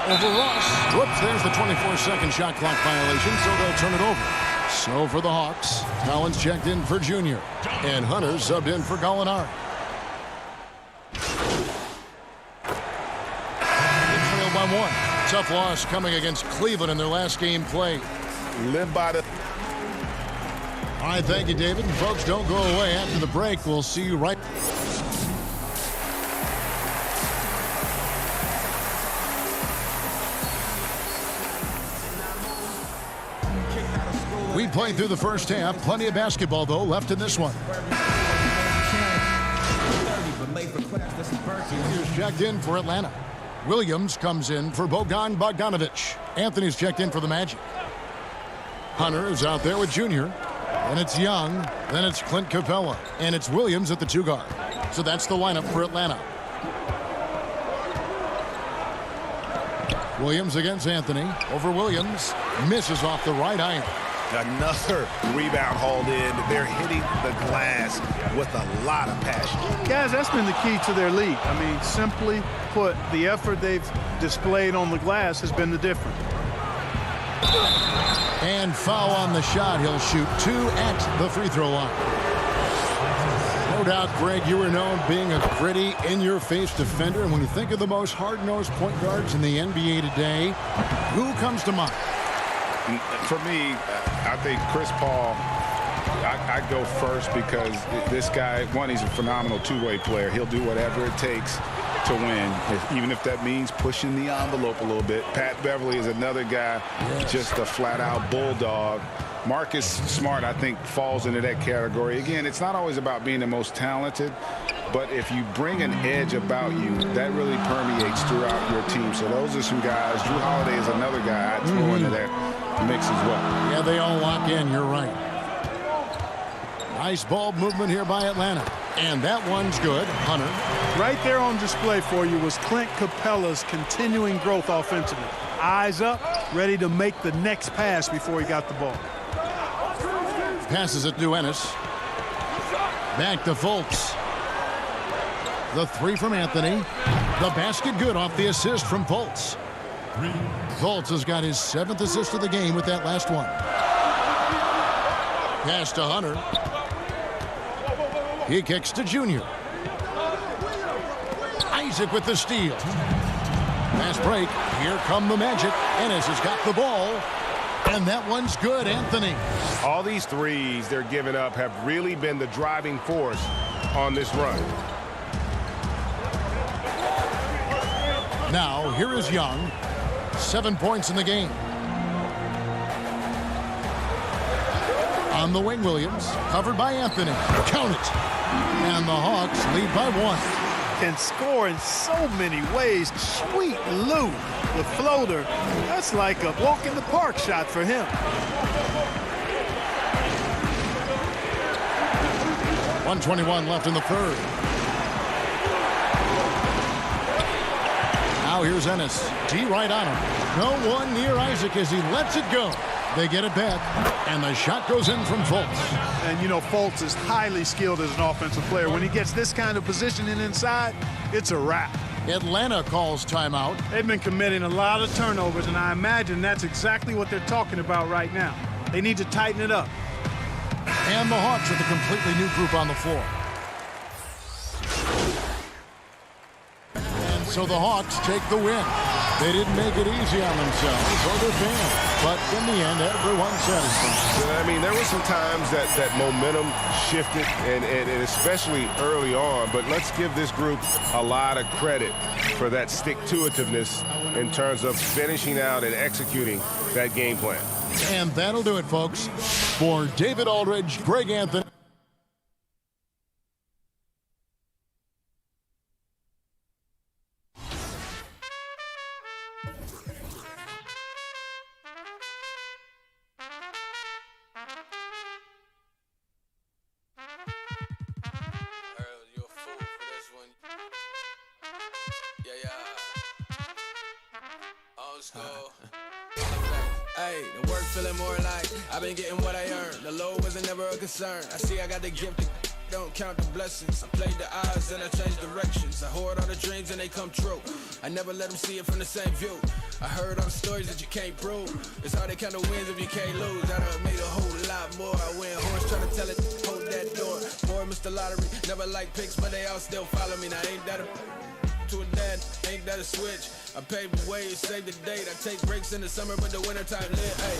Over Ross. Whoops, there's the 24-second shot clock violation, so they'll turn it over. So for the Hawks, Collins checked in for Junior, and Hunter subbed in for Gallinari. They trail by 1. Tough loss coming against Cleveland in their last game played. Live by the... All right, thank you, David. And folks, don't go away. After the break, we'll see you right... We played through the first half. Plenty of basketball, though, left in this one. Here's checked in for Atlanta. Williams comes in for Bogdan Bogdanovic. Anthony's checked in for the Magic. Hunter is out there with Junior. And it's Young. Then it's Clint Capella. And it's Williams at the 2 guard. So that's the lineup for Atlanta. Williams against Anthony. Over Williams. Misses off the right iron. Another rebound hauled in. They're hitting the glass with a lot of passion. Guys, that's been the key to their lead. I mean, simply put, the effort they've displayed on the glass has been the difference. And foul on the shot. He'll shoot 2 at the free throw line. No doubt, Greg, you were known being a gritty, in-your-face defender. And when you think of the most hard-nosed point guards in the NBA today, who comes to mind? For me, I think Chris Paul, I go first because this guy, one, he's a phenomenal two-way player. He'll do whatever it takes to win, even if that means pushing the envelope a little bit. Pat Beverly is another guy, just a flat-out bulldog. Marcus Smart, I think, falls into that category. Again, it's not always about being the most talented, but if you bring an edge about you, that really permeates throughout your team. So those are some guys. Drew Holiday is another guy I'd throw into that mix as well. Yeah, they all lock in. You're right. Nice ball movement here by Atlanta. And that one's good. Hunter. Right there on display for you was Clint Capella's continuing growth offensively. Eyes up, ready to make the next pass before he got the ball. Passes it to Ennis. Back to Fultz. The three from Anthony. The basket good off the assist from Fultz. Fultz has got his 7th assist of the game with that last one. Pass to Hunter. He kicks to Junior. Isaac with the steal. Fast break. Here come the Magic. Ennis has got the ball. And that one's good, Anthony. All these threes they're giving up have really been the driving force on this run. Now, here is Young. 7 points in the game. On the wing, Williams. Covered by Anthony. Count it. And the Hawks lead by 1. Can score in so many ways. Sweet Lou, the floater. That's like a walk in the park shot for him. .121 left in the third. Now here's Ennis. D right on him. No one near Isaac as he lets it go. They get it back, and the shot goes in from Fultz. And, you know, Fultz is highly skilled as an offensive player. When he gets this kind of positioning inside, it's a wrap. Atlanta calls timeout. They've been committing a lot of turnovers, and I imagine that's exactly what they're talking about right now. They need to tighten it up. And the Hawks with a completely new group on the floor. And so the Hawks take the win. They didn't make it easy on themselves or their fans, but in the end, everyone's satisfied. I mean, there were some times that momentum shifted, and especially early on, but let's give this group a lot of credit for that stick-to-itiveness in terms of finishing out and executing that game plan. And that'll do it, folks. For David Aldridge, Greg Anthony. Hey, the work feeling more like I've been getting what I earned. The load wasn't never a concern. I see I got the gift, don't count the blessings. I played the odds and I changed directions. I hoard all the dreams and they come true. I never let them see it from the same view. I heard all the stories that you can't prove. It's hard to count the wins if you can't lose. I done made a whole lot more. I went horse trying to tell it, hold that door. Boy, Mr. Lottery, never like picks, but they all still follow me. Now ain't that a to a dad, ain't that a switch? I paved the way, save the date. I take breaks in the summer, but the wintertime lit. Hey,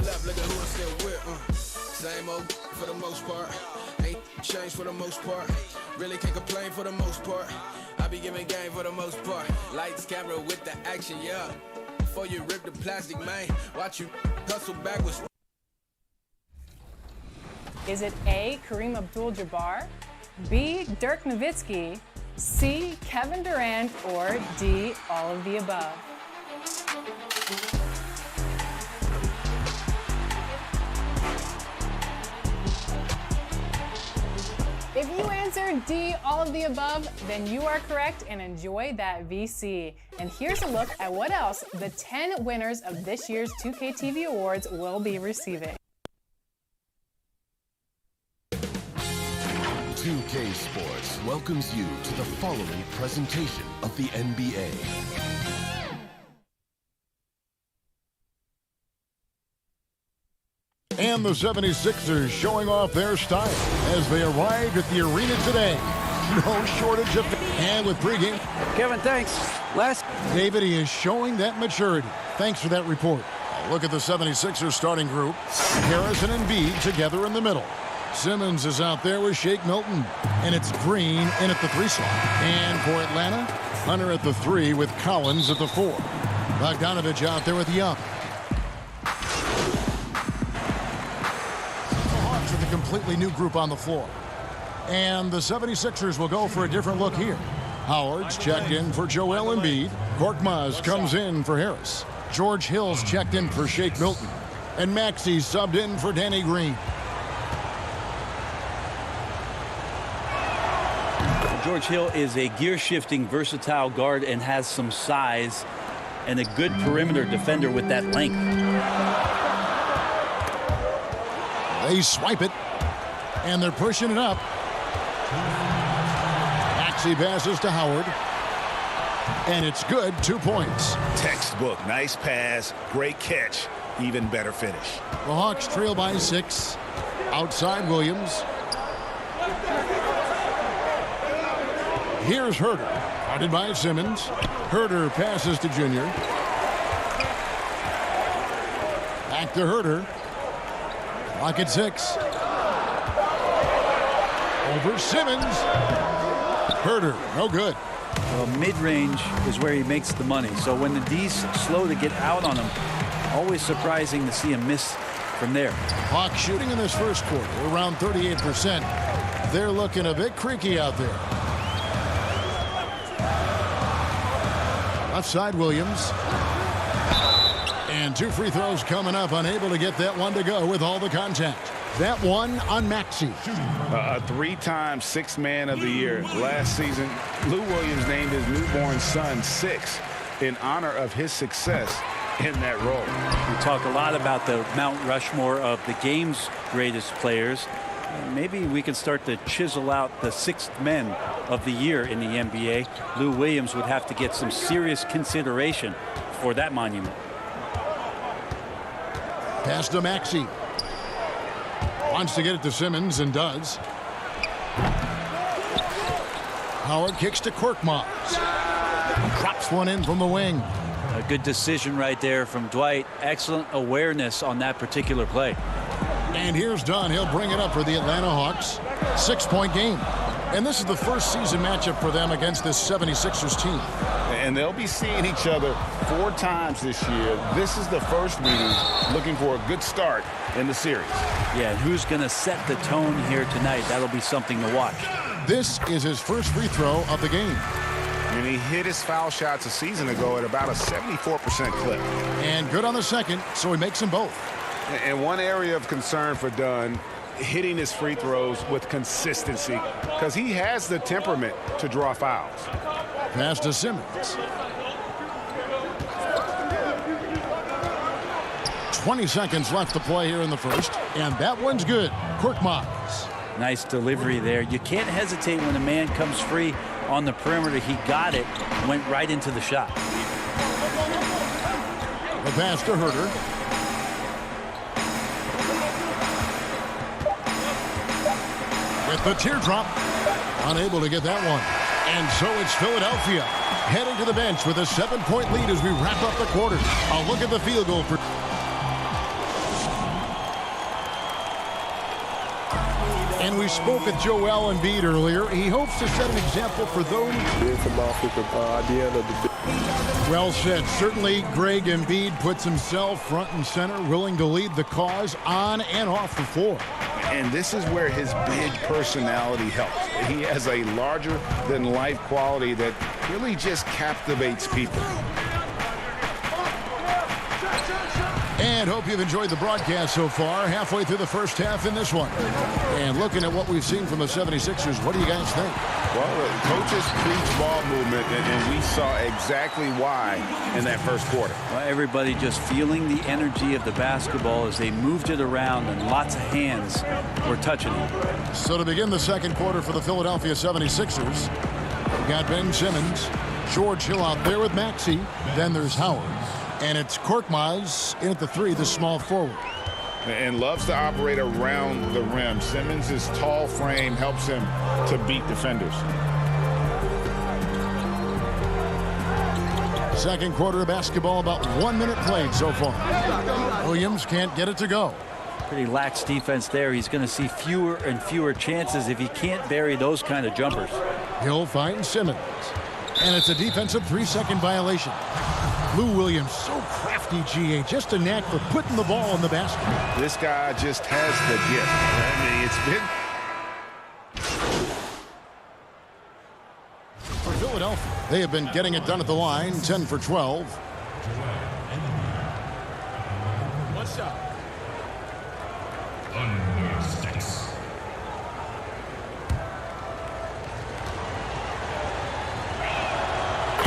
left, look at who I'm still with. Same old for the most part. Ain't changed for the most part. Really can't complain for the most part. I be giving game for the most part. Lights, camera with the action, yeah. Before you rip the plastic, man, watch you hustle backwards. Is it A, Kareem Abdul-Jabbar, B, Dirk Nowitzki, C, Kevin Durant, or D, all of the above? If you answered D, all of the above, then you are correct and enjoy that VC. And here's a look at what else the 10 winners of this year's 2K TV Awards will be receiving. 2K Sports welcomes you to the following presentation of the NBA. And the 76ers showing off their style as they arrived at the arena today. No shortage of... And with pregame... Kevin, thanks. David, he is showing that maturity. Thanks for that report. Look at the 76ers starting group. Harrison and Embiid together in the middle. Simmons is out there with Shake Milton. And it's Green in at the 3 slot. And for Atlanta, Hunter at the 3 with Collins at the 4. Bogdanovich out there with Young. The Hawks with a completely new group on the floor. And the 76ers will go for a different look here. Howard's checked in for Joel Embiid. Korkmaz comes in for Harris. George Hill's checked in for Shake Milton. And Maxey's subbed in for Danny Green. George Hill is a gear-shifting, versatile guard and has some size and a good perimeter defender with that length. They swipe it, and they're pushing it up. Maxey passes to Howard, and it's good, 2 points. Textbook, nice pass, great catch, even better finish. The Hawks trail by 6. Outside Williams. Here's Herter, guarded by Simmons. Herter passes to Junior. Back to Herter. Clock at 6. Over Simmons. Herter, no good. Well, mid-range is where he makes the money. So when the D's slow to get out on him, always surprising to see him miss from there. Hawks shooting in this first quarter, around 38%. They're looking a bit creaky out there. Left side, Williams. And 2 free throws coming up, unable to get that one to go with all the contact. That one on Maxey. A 3-time Sixth Man of the Year. Last season, Lou Williams named his newborn son 6 in honor of his success in that role. We talk a lot about the Mount Rushmore of the game's greatest players. Maybe we can start to chisel out the 6th men of the year in the NBA. Lou Williams would have to get some serious consideration for that monument. Pass to Maxey. Wants to get it to Simmons and does. Howard kicks to Korkmaz. Drops one in from the wing. A good decision right there from Dwight. Excellent awareness on that particular play. And here's Dunn. He'll bring it up for the Atlanta Hawks. 6-point game. And this is the first season matchup for them against this 76ers team. And they'll be seeing each other 4 times this year. This is the first meeting, looking for a good start in the series. Yeah, and who's going to set the tone here tonight? That'll be something to watch. This is his first free throw of the game. And he hit his foul shots a season ago at about a 74% clip. And good on the second, so he makes them both. And one area of concern for Dunn, hitting his free throws with consistency, because he has the temperament to draw fouls. Pass to Simmons. 20 seconds left to play here in the first, and that one's good. Korkmaz. Nice delivery there. You can't hesitate when a man comes free on the perimeter. He got it, went right into the shot. The pass to Herter. With the teardrop, unable to get that one. And so it's Philadelphia heading to the bench with a 7-point lead as we wrap up the quarter. A look at the field goal for... And we spoke with Joel Embiid earlier. He hopes to set an example for those. Well said. Certainly, Greg Embiid puts himself front and center, willing to lead the cause on and off the floor. And this is where his big personality helps. He has a larger-than-life quality that really just captivates people. And hope you've enjoyed the broadcast so far. Halfway through the first half in this one. And looking at what we've seen from the 76ers, what do you guys think? Well, coaches preach ball movement, and we saw exactly why in that first quarter. Well, everybody just feeling the energy of the basketball as they moved it around, and lots of hands were touching it. So to begin the second quarter for the Philadelphia 76ers, we got Ben Simmons, George Hill out there with Maxey. Then there's Howard. And it's Korkmaz in at the 3, the small forward. And loves to operate around the rim. Simmons' tall frame helps him to beat defenders. Second quarter of basketball, about 1 minute played so far. Williams can't get it to go. Pretty lax defense there. He's going to see fewer and fewer chances if he can't bury those kind of jumpers. Hill finds Simmons. And it's a defensive 3-second violation. Lou Williams, so crafty, GA. Just a knack for putting the ball in the basket. This guy just has the gift. I mean, it's been... For Philadelphia, they have been getting it done at the line, 10 for 12. One shot. Under 6.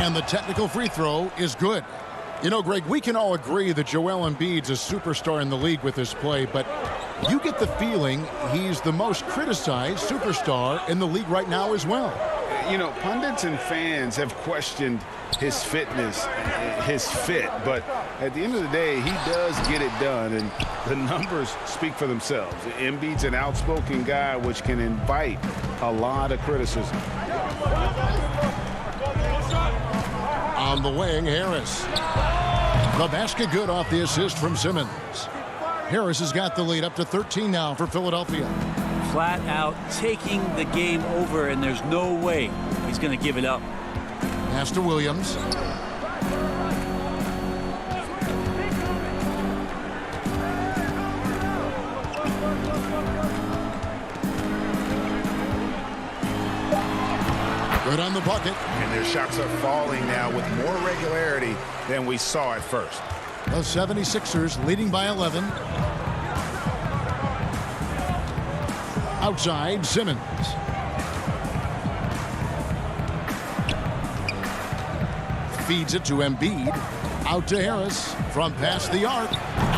And the technical free throw is good. You know, Greg, we can all agree that Joel Embiid's a superstar in the league with his play, but you get the feeling he's the most criticized superstar in the league right now as well. You know, pundits and fans have questioned his fitness, his fit, but at the end of the day, he does get it done, and the numbers speak for themselves. Embiid's an outspoken guy, which can invite a lot of criticism. On the wing, Harris. The basket good off the assist from Simmons. Harris has got the lead up to 13 now for Philadelphia. Flat out taking the game over, and there's no way he's going to give it up. Pass to Williams. Good on the bucket. And their shots are falling now with more regularity than we saw at first. The 76ers leading by 11. Outside, Simmons. Feeds it to Embiid. Out to Harris. From past the arc.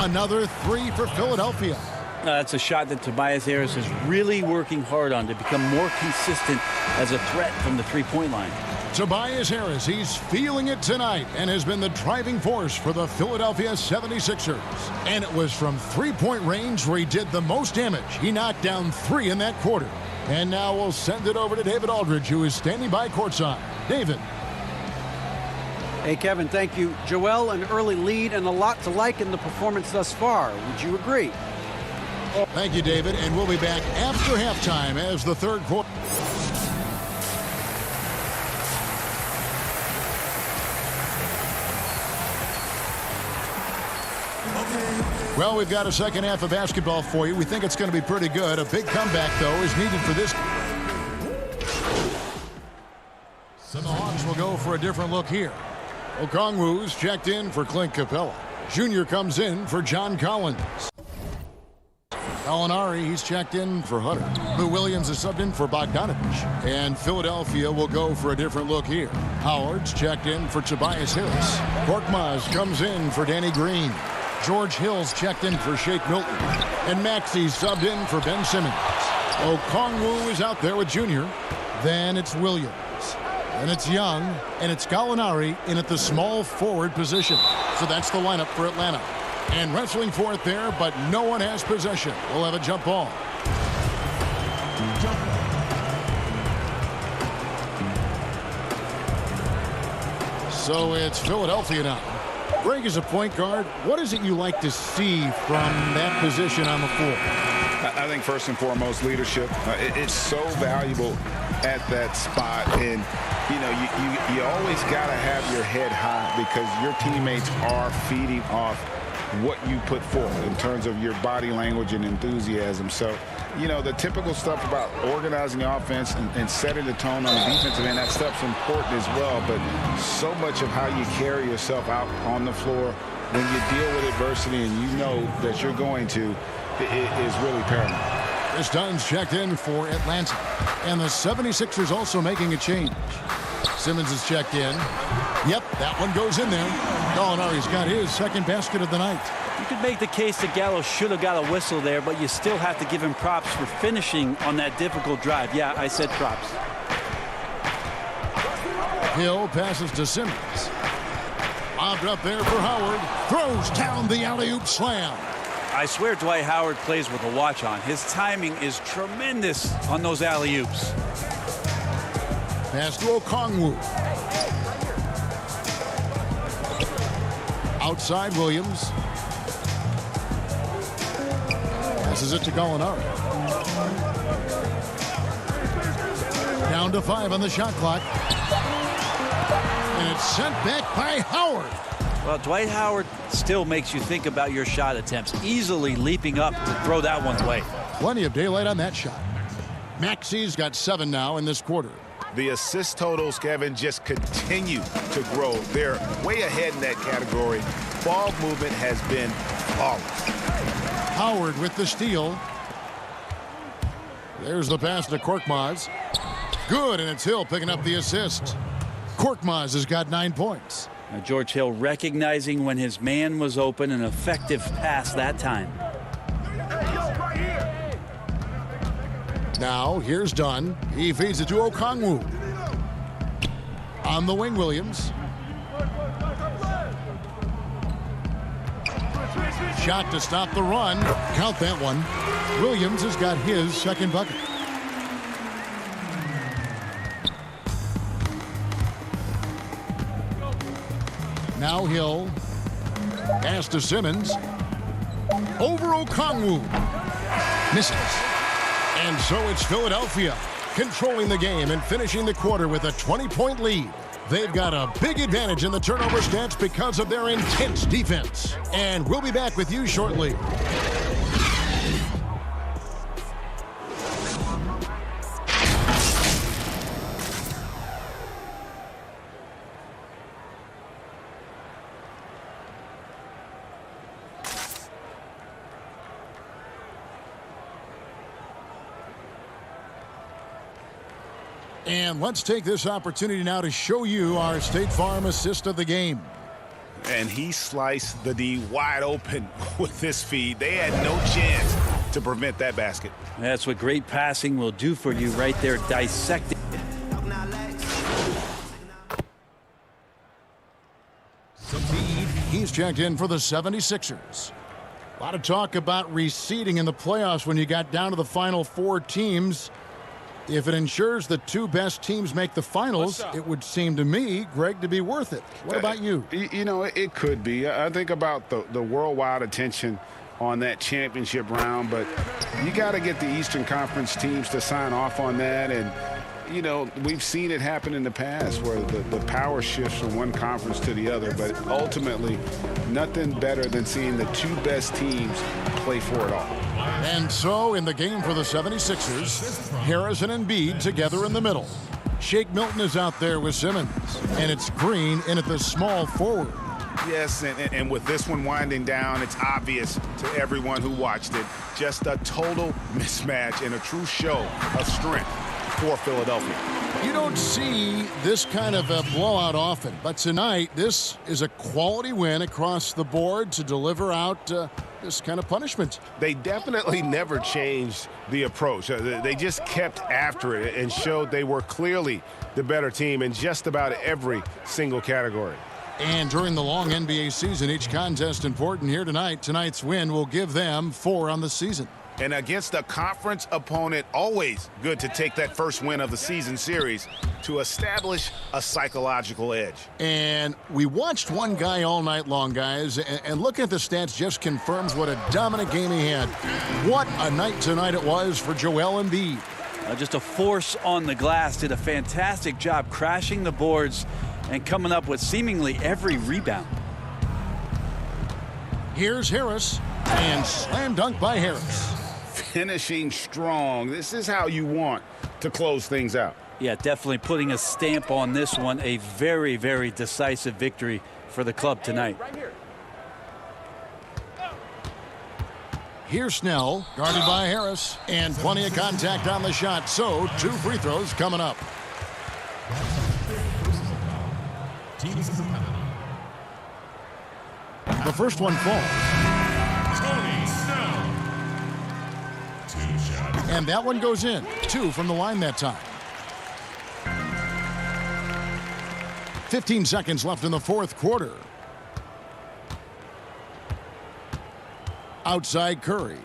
Another 3 for Philadelphia. That's a shot that Tobias Harris is really working hard on to become more consistent as a threat from the three-point line. Tobias Harris, he's feeling it tonight and has been the driving force for the Philadelphia 76ers. And it was from three-point range where he did the most damage. He knocked down 3 in that quarter. And now we'll send it over to David Aldridge, who is standing by courtside. David. Hey, Kevin, thank you. Joel, an early lead and a lot to like in the performance thus far. Would you agree? Thank you, David, and we'll be back after halftime as the third quarter. Well, we've got a second half of basketball for you. We think it's going to be pretty good. A big comeback, though, is needed for this. So the Hawks will go for a different look here. Okongwu's checked in for Clint Capella. Jr. comes in for John Collins. Gallinari, he's checked in for Hutter. Lou Williams is subbed in for Bogdanovich. And Philadelphia will go for a different look here. Howard's checked in for Tobias Harris. Korkmaz comes in for Danny Green. George Hill's checked in for Shake Milton. And Maxey's subbed in for Ben Simmons. Okongwu is out there with Jr. Then it's Williams. And it's Young. And it's Gallinari in at the small forward position. So that's the lineup for Atlanta. And wrestling for it there, but no one has possession. We'll have a jump ball. So it's Philadelphia now. Greg is a point guard. What is it you like to see from that position on the floor? I think first and foremost, leadership. It's so valuable at that spot. And, you know, you always got to have your head high because your teammates are feeding off what you put forth in terms of your body language and enthusiasm. So, you know, the typical stuff about organizing the offense and setting the tone on the defensive end, that stuff's important as well. But so much of how you carry yourself out on the floor when you deal with adversity and you know that you're going to, it is really paramount. Chris Dunn's checked in for Atlanta. And the 76ers also making a change. Simmons is checked in. Yep, that one goes in there. Gallinari's got his second basket of the night. You could make the case that Gallo should have got a whistle there, but you still have to give him props for finishing on that difficult drive. Yeah, I said props. Hill passes to Simmons. Lobbed up there for Howard. Throws down the alley-oop slam. I swear Dwight Howard plays with a watch on. His timing is tremendous on those alley-oops. Pass to Okongwu. Outside Williams. Passes it to Gallinari. Down to 5 on the shot clock. And it's sent back by Howard. Well, Dwight Howard still makes you think about your shot attempts, easily leaping up to throw that one away. Plenty of daylight on that shot. Maxi's got 7 now in this quarter. The assist totals, Kevin, just continue to grow. They're way ahead in that category. Ball movement has been flawless. Howard with the steal. There's the pass to Korkmaz. Good, and it's Hill picking up the assist. Korkmaz has got 9 points. Now George Hill recognizing when his man was open, an effective pass that time. Now here's Dunn. He feeds it to Okongwu. On the wing, Williams. Shot to stop the run. Count that one. Williams has got his second bucket. Now Hill. Pass to Simmons. Over Okongwu. Misses. And so it's Philadelphia controlling the game and finishing the quarter with a 20-point lead. They've got a big advantage in the turnover stats because of their intense defense. And we'll be back with you shortly. And let's take this opportunity now to show you our State Farm assist of the game. And he sliced the D wide open with this feed. They had no chance to prevent that basket. That's what great passing will do for you right there, dissecting. He's checked in for the 76ers. A lot of talk about reseeding in the playoffs when you got down to the final 4 teams. If it ensures the 2 best teams make the finals, it would seem to me, Greg, to be worth it. What about you? You know, it could be. I think about the worldwide attention on that championship round, but you got to get the Eastern Conference teams to sign off on that. And, you know, we've seen it happen in the past where the power shifts from one conference to the other, but ultimately nothing better than seeing the 2 best teams play for it all. And so in the game for the 76ers, Harris and Embiid together in the middle. Shake Milton is out there with Simmons, and it's Green in at the small forward. Yes, and with this one winding down, it's obvious to everyone who watched it. Just a total mismatch and a true show of strength for Philadelphia. You don't see this kind of a blowout often, but tonight this is a quality win across the board to deliver out this kind of punishment. They definitely never changed the approach. They just kept after it and showed they were clearly the better team in just about every single category. And during the long NBA season, each contest important here tonight. Tonight's win will give them 4 on the season. And against a conference opponent, always good to take that first win of the season series to establish a psychological edge. And we watched one guy all night long, guys, and looking at the stats just confirms what a dominant game he had. What a night tonight it was for Joel Embiid. Just a force on the glass, did a fantastic job crashing the boards and coming up with seemingly every rebound. Here's Harris, and slam dunk by Harris. Finishing strong. This is how you want to close things out. Yeah, definitely putting a stamp on this one. A very, very decisive victory for the club tonight. Here's Snell, guarded by Harris, and plenty of contact on the shot. So 2 free throws coming up. The first one falls. And that one goes in. 2 from the line that time. 15 seconds left in the 4th quarter. Outside Curry.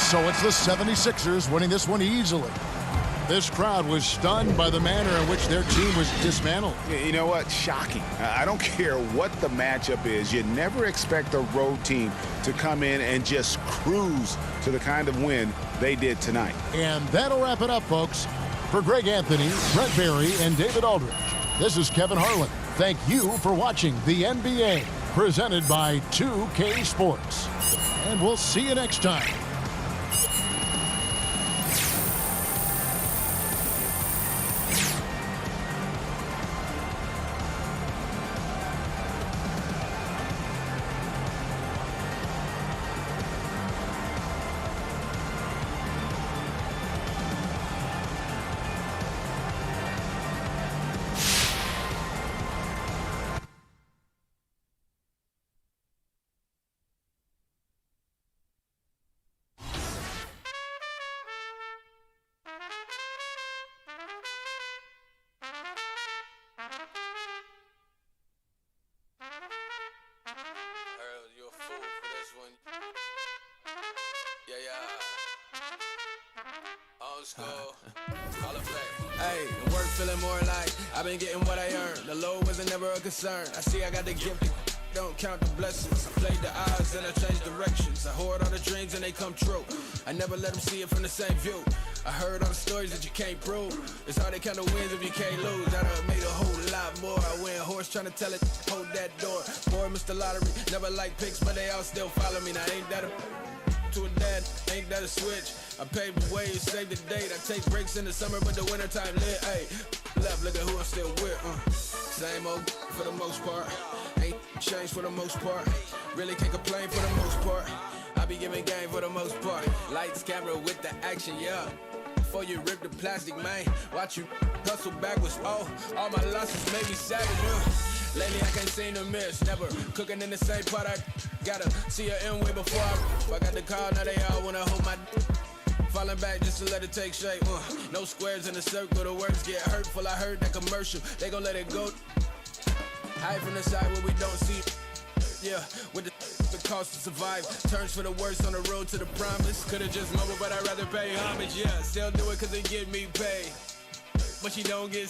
So it's the 76ers winning this one easily. This crowd was stunned by the manner in which their team was dismantled. You know what? Shocking. I don't care what the matchup is. You never expect a road team to come in and just cruise to the kind of win they did tonight. And that'll wrap it up, folks. For Greg Anthony, Brett Barry, and David Aldridge, this is Kevin Harlan. Thank you for watching the NBA, presented by 2K Sports. And we'll see you next time. Hey, the work feeling more like I've been getting what I earned. The low wasn't never a concern. I see I got the gift, don't count the blessings. I played the odds and I changed directions. I hoard all the dreams and they come true. I never let them see it from the same view. I heard all the stories that you can't prove. It's hard to count the wins if you can't lose. I done made a whole lot more. I went horse trying to tell it, hold that door. Boy, Mr. Lottery, never like picks, but they all still follow me. Now ain't that a to a dad, ain't that a switch? I paved the way, save the date. I take breaks in the summer, but the wintertime lit. Hey, left, look at who I'm still with. Same old for the most part. Ain't changed for the most part. Really can't complain for the most part. I be giving game for the most part. Lights, camera with the action, yeah. Before you rip the plastic, man, watch you hustle backwards. Oh, all my losses made me savage. Lately I can't seem to miss. Never cooking in the same pot. I gotta see her in way before I got the call. Now they all wanna hold my falling back just to let it take shape. No squares in the circle. The words get hurtful. I heard that commercial. They gon' let it go. Hide from the side where we don't see. Yeah, with the cost to survive. Turns for the worst on the road to the promise. Could've just mumbled, but I'd rather pay homage. Yeah, still do it cause it get me paid. But you don't get